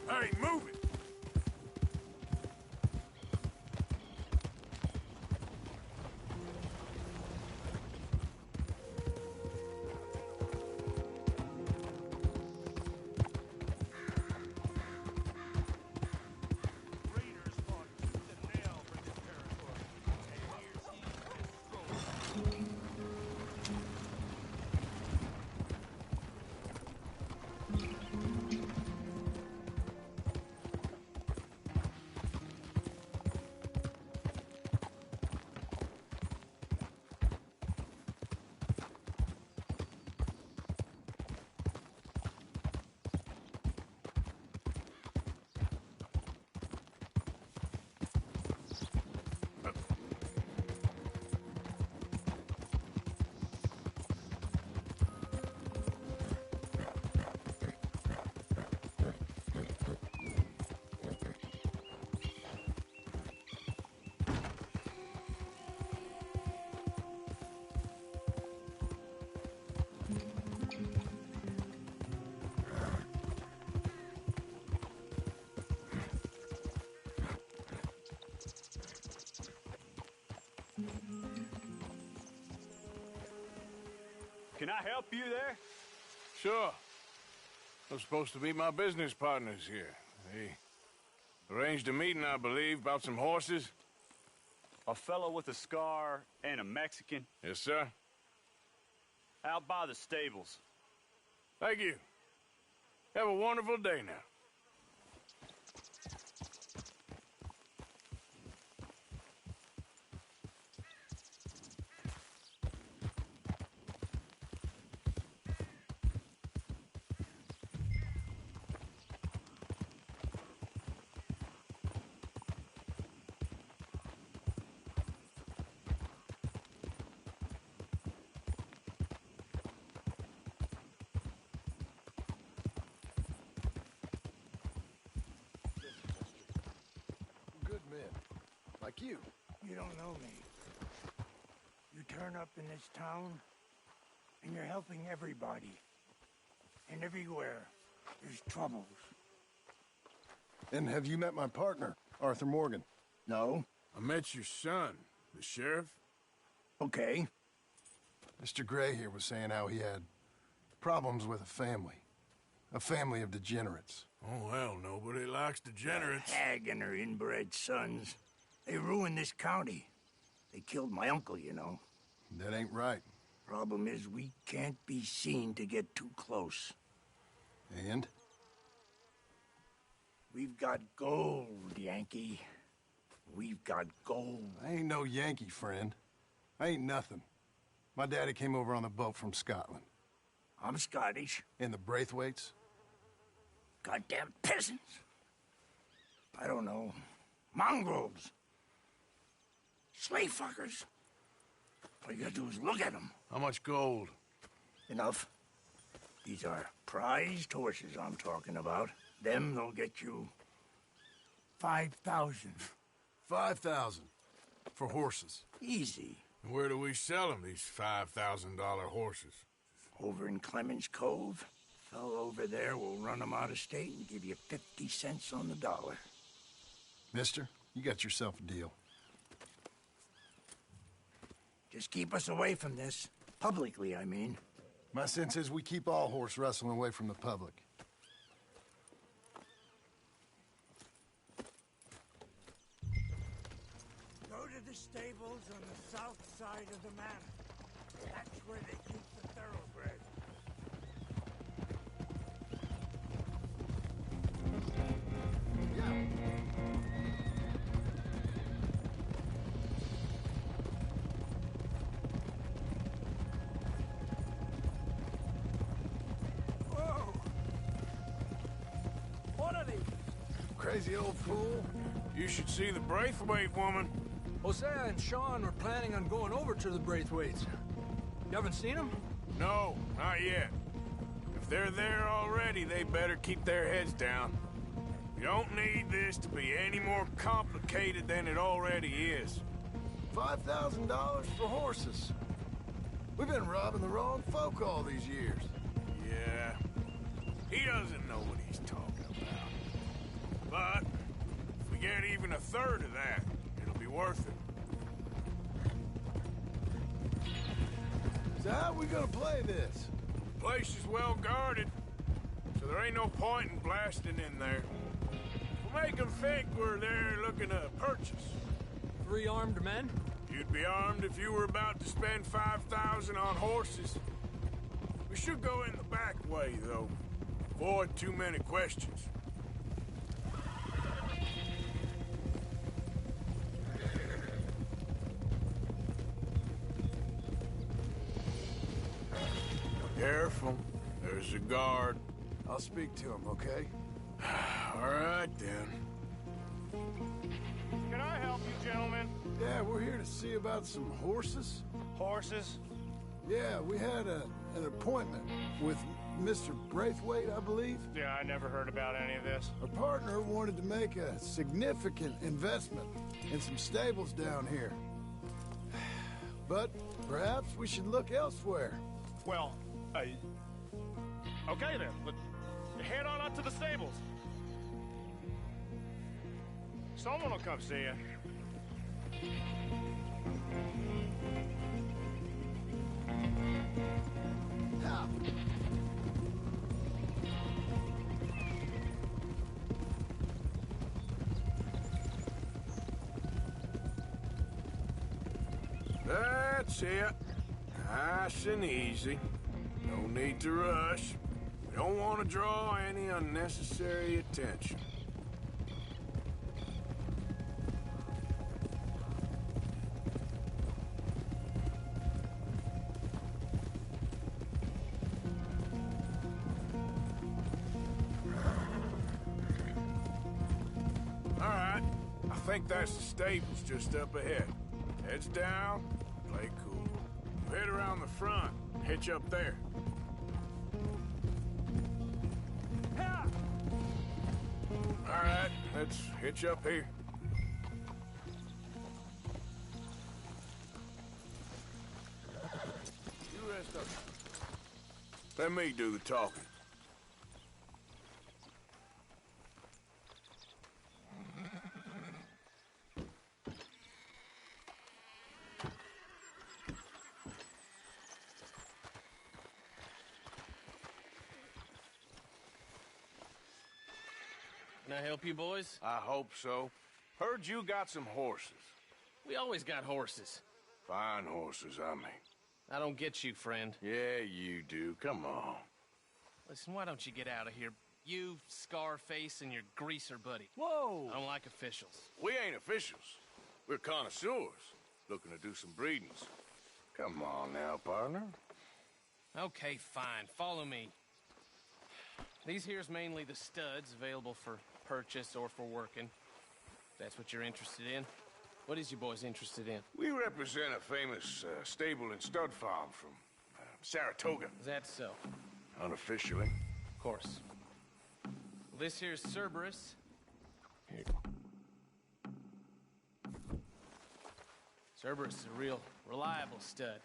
[SPEAKER 1] Hey, move it!
[SPEAKER 16] Can I help you there?
[SPEAKER 1] Sure. They're supposed to be my business partners here. They arranged a meeting, I believe, about some horses.
[SPEAKER 16] A fellow with a scar and a Mexican.
[SPEAKER 1] Yes, sir.
[SPEAKER 16] Out by the stables.
[SPEAKER 1] Thank you. Have a wonderful day now.
[SPEAKER 3] Like you.
[SPEAKER 15] You don't know me. You turn up in this town, and you're helping everybody. And everywhere, there's troubles.
[SPEAKER 3] And have you met my partner, Arthur Morgan?
[SPEAKER 15] No.
[SPEAKER 1] I met your son, the sheriff.
[SPEAKER 15] Okay.
[SPEAKER 3] Mr. Gray here was saying how he had problems with a family of degenerates.
[SPEAKER 1] Oh, well, nobody likes degenerates.
[SPEAKER 15] The hag and her inbred sons. They ruined this county. They killed my uncle, you know.
[SPEAKER 3] That ain't right.
[SPEAKER 15] Problem is, we can't be seen to get too close.
[SPEAKER 3] And?
[SPEAKER 15] We've got gold, Yankee. We've got gold.
[SPEAKER 3] I ain't no Yankee, friend. I ain't nothing. My daddy came over on the boat from Scotland.
[SPEAKER 15] I'm Scottish.
[SPEAKER 3] And the Braithwaites?
[SPEAKER 15] Goddamn peasants. I don't know. Mongrels. Slave fuckers. All you gotta do is look at them.
[SPEAKER 1] How much gold?
[SPEAKER 15] Enough. These are prized horses I'm talking about. Them, they'll get you 5,000.
[SPEAKER 3] 5,000 for horses.
[SPEAKER 15] Easy.
[SPEAKER 1] And where do we sell them, these $5,000 horses?
[SPEAKER 15] Over in Clemens Cove. Fellow over there will run them out of state and give you 50 cents on the dollar.
[SPEAKER 3] Mister, you got yourself a deal.
[SPEAKER 15] Just keep us away from this. Publicly, I mean.
[SPEAKER 3] My sense is we keep all horse rustling away from the public.
[SPEAKER 15] Go to the stables on the south side of the manor. That's where they keep the thoroughbred.
[SPEAKER 3] Crazy old fool.
[SPEAKER 1] You should see the Braithwaite woman.
[SPEAKER 9] Hosea and Sean were planning on going over to the Braithwaites. You haven't seen them?
[SPEAKER 1] No, not yet. If they're there already, they better keep their heads down. You don't need this to be any more complicated than it already is.
[SPEAKER 3] $5,000 for horses. We've been robbing the wrong folk all these years.
[SPEAKER 1] Yeah. He doesn't know what he's talking about. But if we get even a third of that, it'll be worth it.
[SPEAKER 3] So how are we gonna play this?
[SPEAKER 1] The place is well guarded, so there ain't no point in blasting in there. We'll make them think we're there looking to purchase.
[SPEAKER 9] 3 armed men?
[SPEAKER 1] You'd be armed if you were about to spend 5,000 on horses. We should go in the back way, though. Avoid too many questions. Careful. There's a guard.
[SPEAKER 3] I'll speak to him, okay?
[SPEAKER 1] All right, then.
[SPEAKER 6] Can I help you, gentlemen?
[SPEAKER 3] Yeah, we're here to see about some horses.
[SPEAKER 6] Horses?
[SPEAKER 3] Yeah, we had an appointment with Mr. Braithwaite, I believe.
[SPEAKER 6] Yeah, I never heard about any of this.
[SPEAKER 3] Our partner wanted to make a significant investment in some stables down here. But perhaps we should look elsewhere.
[SPEAKER 6] Well, okay then. Let's head on up to the stables. Someone will come see you.
[SPEAKER 1] That's it. Nice and easy. No need to rush. We don't want to draw any unnecessary attention. All right. I think that's the stables just up ahead. Heads down, play cool. Head around the front, hitch up there. All right, let's hitch up here. You rest up. Let me do the talking.
[SPEAKER 19] Can I help you, boys?
[SPEAKER 1] I hope so. Heard you got some horses.
[SPEAKER 19] We always got horses.
[SPEAKER 1] Fine horses, I mean.
[SPEAKER 19] I don't get you, friend.
[SPEAKER 1] Yeah, you do. Come on.
[SPEAKER 19] Listen, why don't you get out of here? You, Scarface, and your greaser buddy.
[SPEAKER 1] Whoa!
[SPEAKER 19] I don't like officials.
[SPEAKER 1] We ain't officials. We're connoisseurs, looking to do some breedings. Come on now, partner.
[SPEAKER 19] Okay, fine. Follow me. These here's mainly the studs available for purchase or for working. If that's what you're interested in. What is you boys interested in?
[SPEAKER 1] We represent a famous stable and stud farm from Saratoga.
[SPEAKER 19] Is that so?
[SPEAKER 1] Unofficially.
[SPEAKER 19] Of course. Well, this here's Cerberus.
[SPEAKER 1] Here.
[SPEAKER 19] Cerberus is a real reliable stud.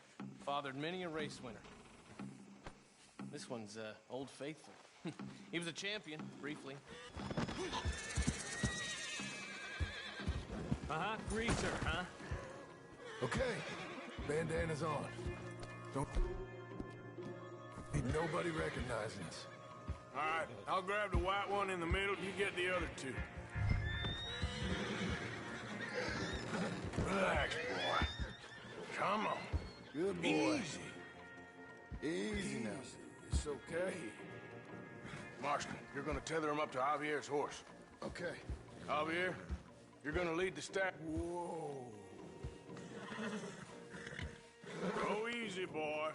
[SPEAKER 19] Fathered many a race winner. This one's Old Faithful. He was a champion, briefly.
[SPEAKER 9] Greaser, huh? Okay, bandana's on. Don't need nobody recognizing us.
[SPEAKER 1] All right, I'll grab the white one in the middle. You get the other two. Relax, boy. Come on.
[SPEAKER 9] Good boy. Easy now.
[SPEAKER 1] It's okay. Marston, you're gonna tether him up to Javier's horse.
[SPEAKER 9] Okay.
[SPEAKER 1] Javier, you're gonna lead the staff.
[SPEAKER 9] Whoa.
[SPEAKER 1] Go easy, boy.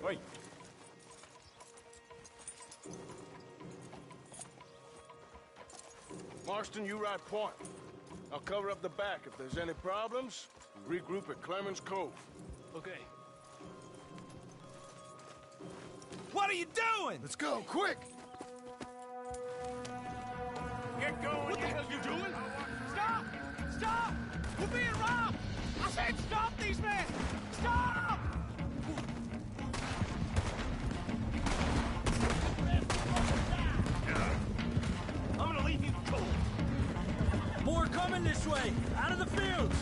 [SPEAKER 1] Wait. Marston, you ride point. I'll cover up the back. If there's any problems, regroup at Clemens Cove.
[SPEAKER 19] Okay.
[SPEAKER 6] What are you doing?
[SPEAKER 9] Let's go, quick!
[SPEAKER 1] Get going!
[SPEAKER 6] What the hell you doing? Stop! Stop! We're being robbed! I said stop these men! Stop! I'm gonna leave you cold.
[SPEAKER 20] More coming this way! Out of the fields!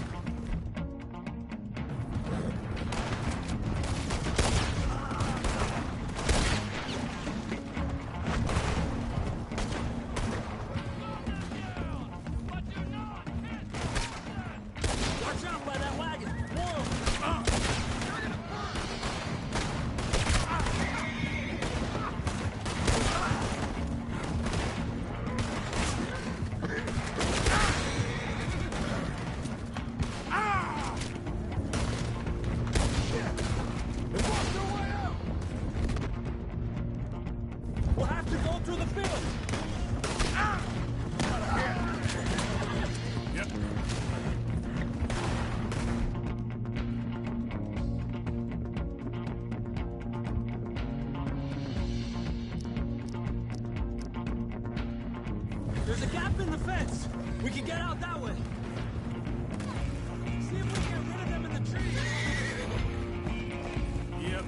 [SPEAKER 20] There's a gap in the fence. We can get out that way. See if we can get rid of them in the trees.
[SPEAKER 1] Yep.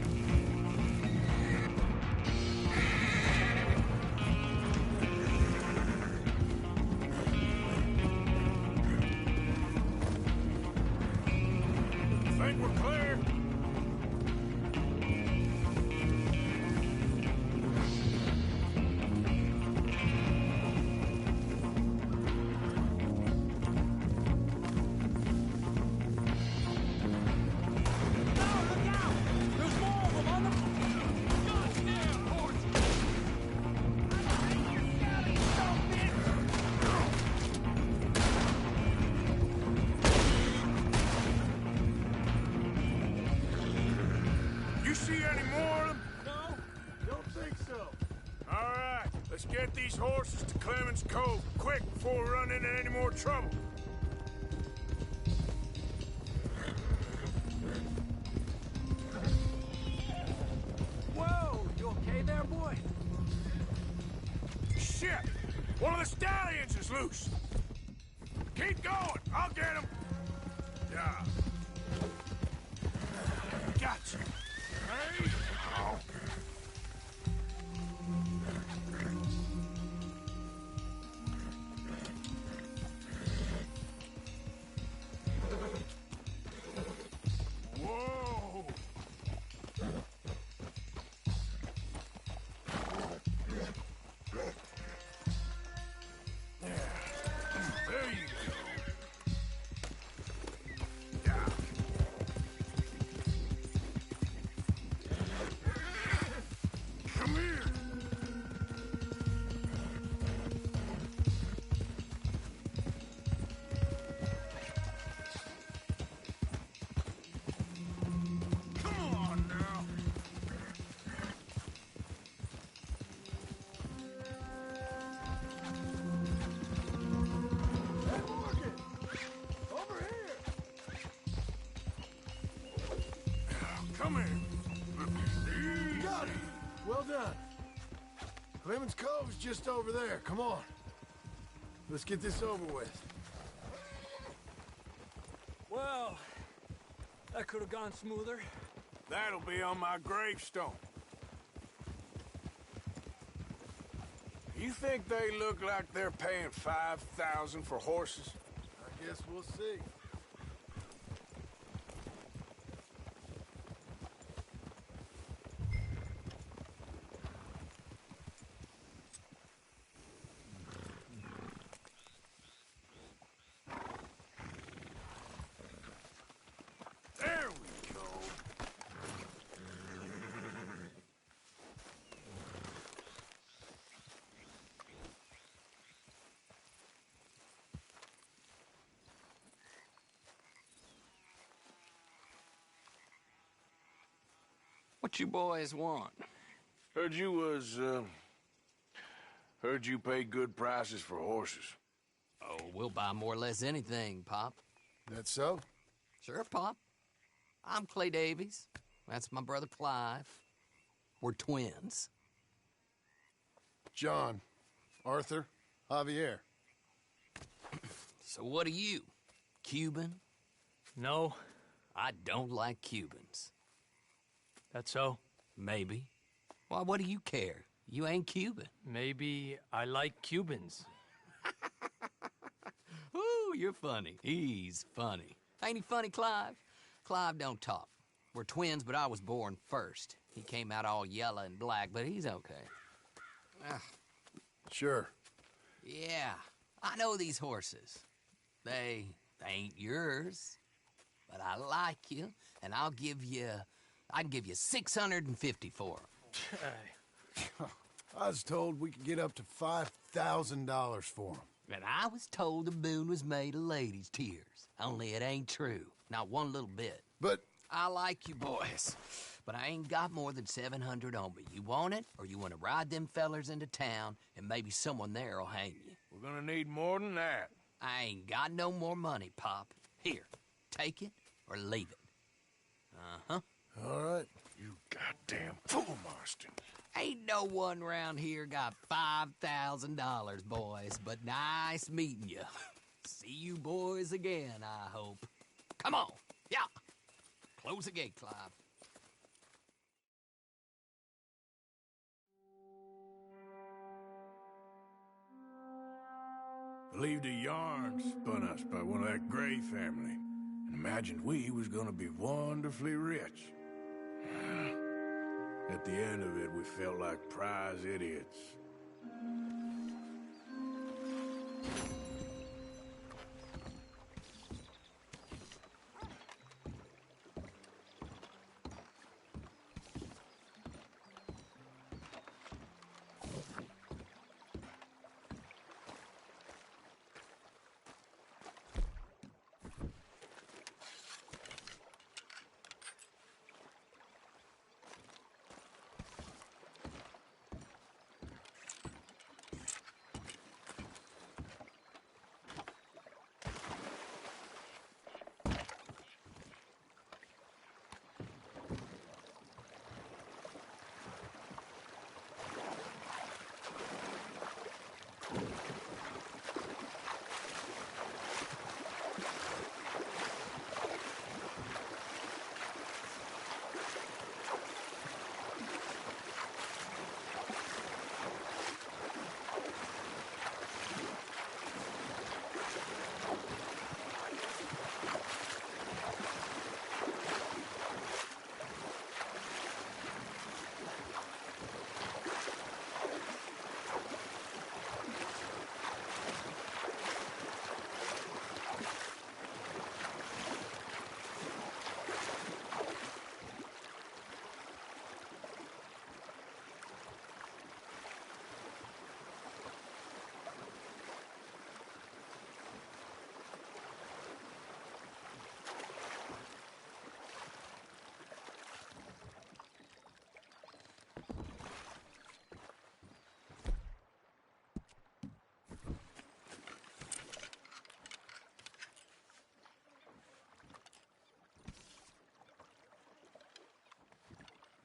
[SPEAKER 1] see any more of them?
[SPEAKER 3] No, don't think so.
[SPEAKER 1] All right, let's get these horses to Clemens Cove quick before we run into any more trouble.
[SPEAKER 9] Whoa, you okay there, boy?
[SPEAKER 1] Shit! One of the stallions is loose! Keep going! I'll get him! Yeah. Gotcha! Hey! Oh. Whoa! There you go. Yeah. Come here. Come on now.
[SPEAKER 3] Hey, Morgan! Over here!
[SPEAKER 1] Come here.
[SPEAKER 3] Got it! Well done. Clemens Cove's just over there. Come on. Let's get this over with.
[SPEAKER 9] Well, that could have gone smoother.
[SPEAKER 1] That'll be on my gravestone. You think they look like they're paying $5,000 for horses?
[SPEAKER 3] I guess we'll see.
[SPEAKER 1] There we go.
[SPEAKER 5] What you boys want?
[SPEAKER 1] Heard you pay good prices for horses.
[SPEAKER 5] Oh, we'll buy more or less anything, Pop.
[SPEAKER 3] That so?
[SPEAKER 5] Sure, Pop. I'm Clay Davies. That's my brother Clive. We're twins.
[SPEAKER 3] John, Arthur, Javier.
[SPEAKER 5] So what are you? Cuban?
[SPEAKER 9] No,
[SPEAKER 5] I don't like Cubans.
[SPEAKER 9] that's so.
[SPEAKER 5] Maybe. Why, what do you care? You ain't Cuban.
[SPEAKER 9] Maybe I like Cubans.
[SPEAKER 5] Ooh, you're funny. He's funny. Ain't he funny, Clive? Clive don't talk. We're twins, but I was born first. He came out all yellow and black, but he's okay.
[SPEAKER 3] Sure.
[SPEAKER 5] Yeah, I know these horses. They ain't yours, but I like you, and I can give you 650 for them.
[SPEAKER 3] I was told we could get up to $5,000 for them.
[SPEAKER 5] And I was told the moon was made of ladies' tears. Only it ain't true. Not one little bit.
[SPEAKER 3] But
[SPEAKER 5] I like you boys, but I ain't got more than 700 on me. You want it, or you want to ride them fellers into town, and maybe someone there'll hang you?
[SPEAKER 1] We're gonna need more than that.
[SPEAKER 5] I ain't got no more money, Pop. Here, take it or leave it. Uh-huh.
[SPEAKER 3] all right.
[SPEAKER 1] You goddamn fool, Marston.
[SPEAKER 5] Ain't no one round here got $5,000, boys, but nice meeting you. See you boys again, I hope. Come on, yeah. Close the gate, Clive.
[SPEAKER 1] Believed a yarn spun us by one of that Gray family, and imagined we was gonna be wonderfully rich. At the end of it, we felt like prize idiots.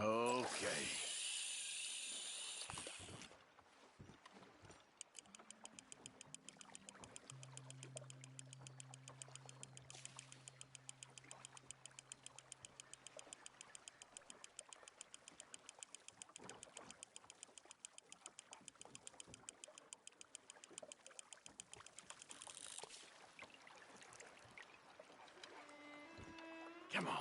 [SPEAKER 1] Okay. Come on.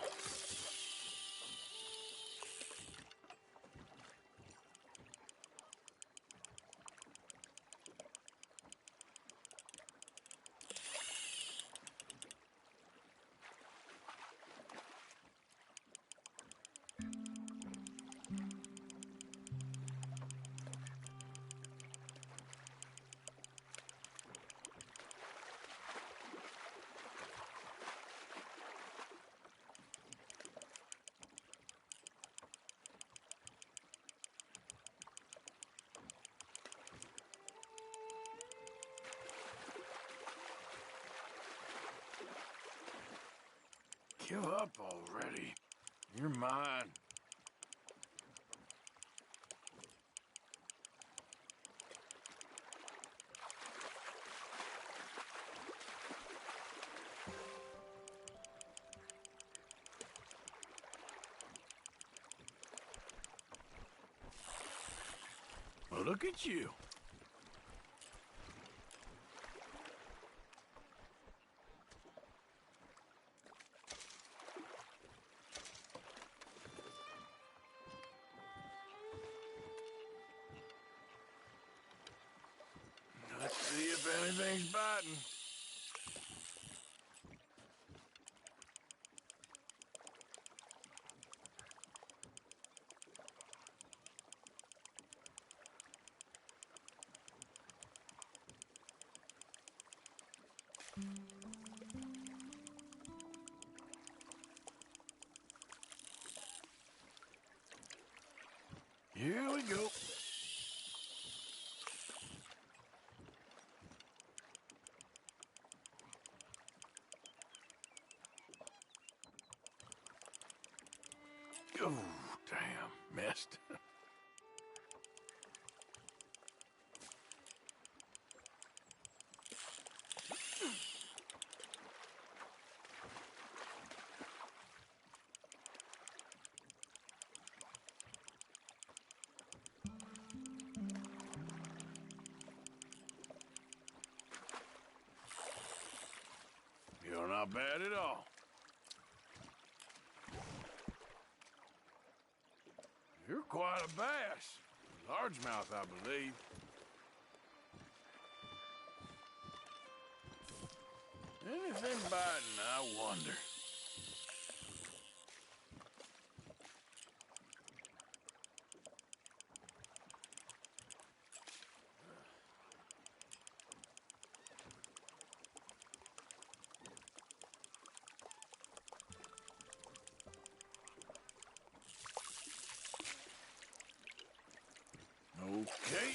[SPEAKER 1] Give up already. You're mine. Well, look at you. Let's see if anything's biting. Here we go. Oh, damn. Missed. You're not bad at all. You're quite a bass. Largemouth, I believe. Anything biting, I wonder. Okay.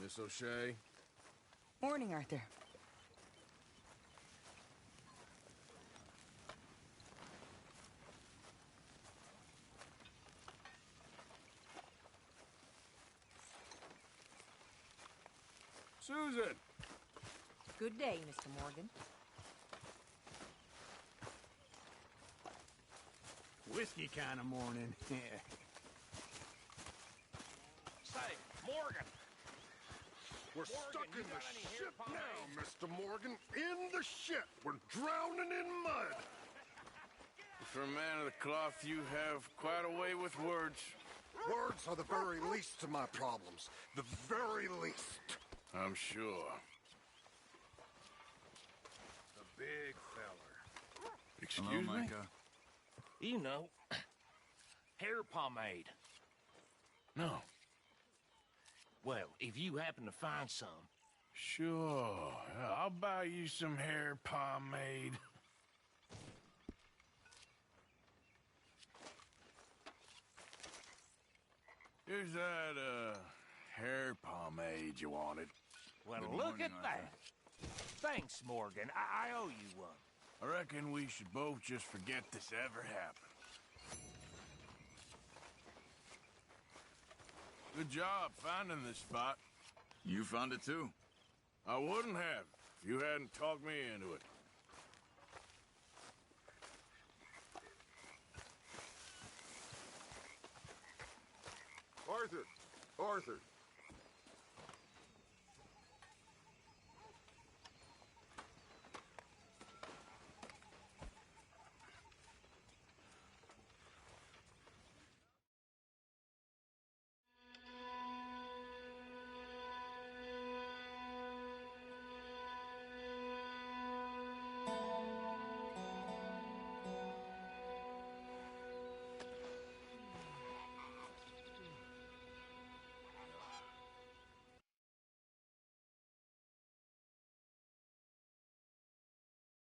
[SPEAKER 1] Miss O'Shea.
[SPEAKER 8] Morning, Arthur.
[SPEAKER 1] Susan!
[SPEAKER 8] Good day, Mr. Morgan.
[SPEAKER 12] Whiskey kind of morning.
[SPEAKER 11] Say, Morgan! We're stuck in the ship now, Mr. Morgan. In the ship. We're drowning in mud.
[SPEAKER 1] For a man of the cloth, you have quite a way with words.
[SPEAKER 11] Words are the very least of my problems. The very least.
[SPEAKER 1] I'm sure.
[SPEAKER 12] A big feller.
[SPEAKER 1] Excuse me?
[SPEAKER 6] Micah. You know, hair pomade.
[SPEAKER 1] No.
[SPEAKER 6] Well, if you happen to find some.
[SPEAKER 1] Sure. I'll buy you some hair pomade. Here's that, hair pomade you wanted.
[SPEAKER 6] Well,
[SPEAKER 1] Good
[SPEAKER 6] look
[SPEAKER 1] morning,
[SPEAKER 6] at that. Thanks, Morgan. I owe you one.
[SPEAKER 1] I reckon we should both just forget this ever happened. Good job finding this spot.
[SPEAKER 21] You found it too?
[SPEAKER 1] I wouldn't have if you hadn't talked me into it.
[SPEAKER 17] Arthur!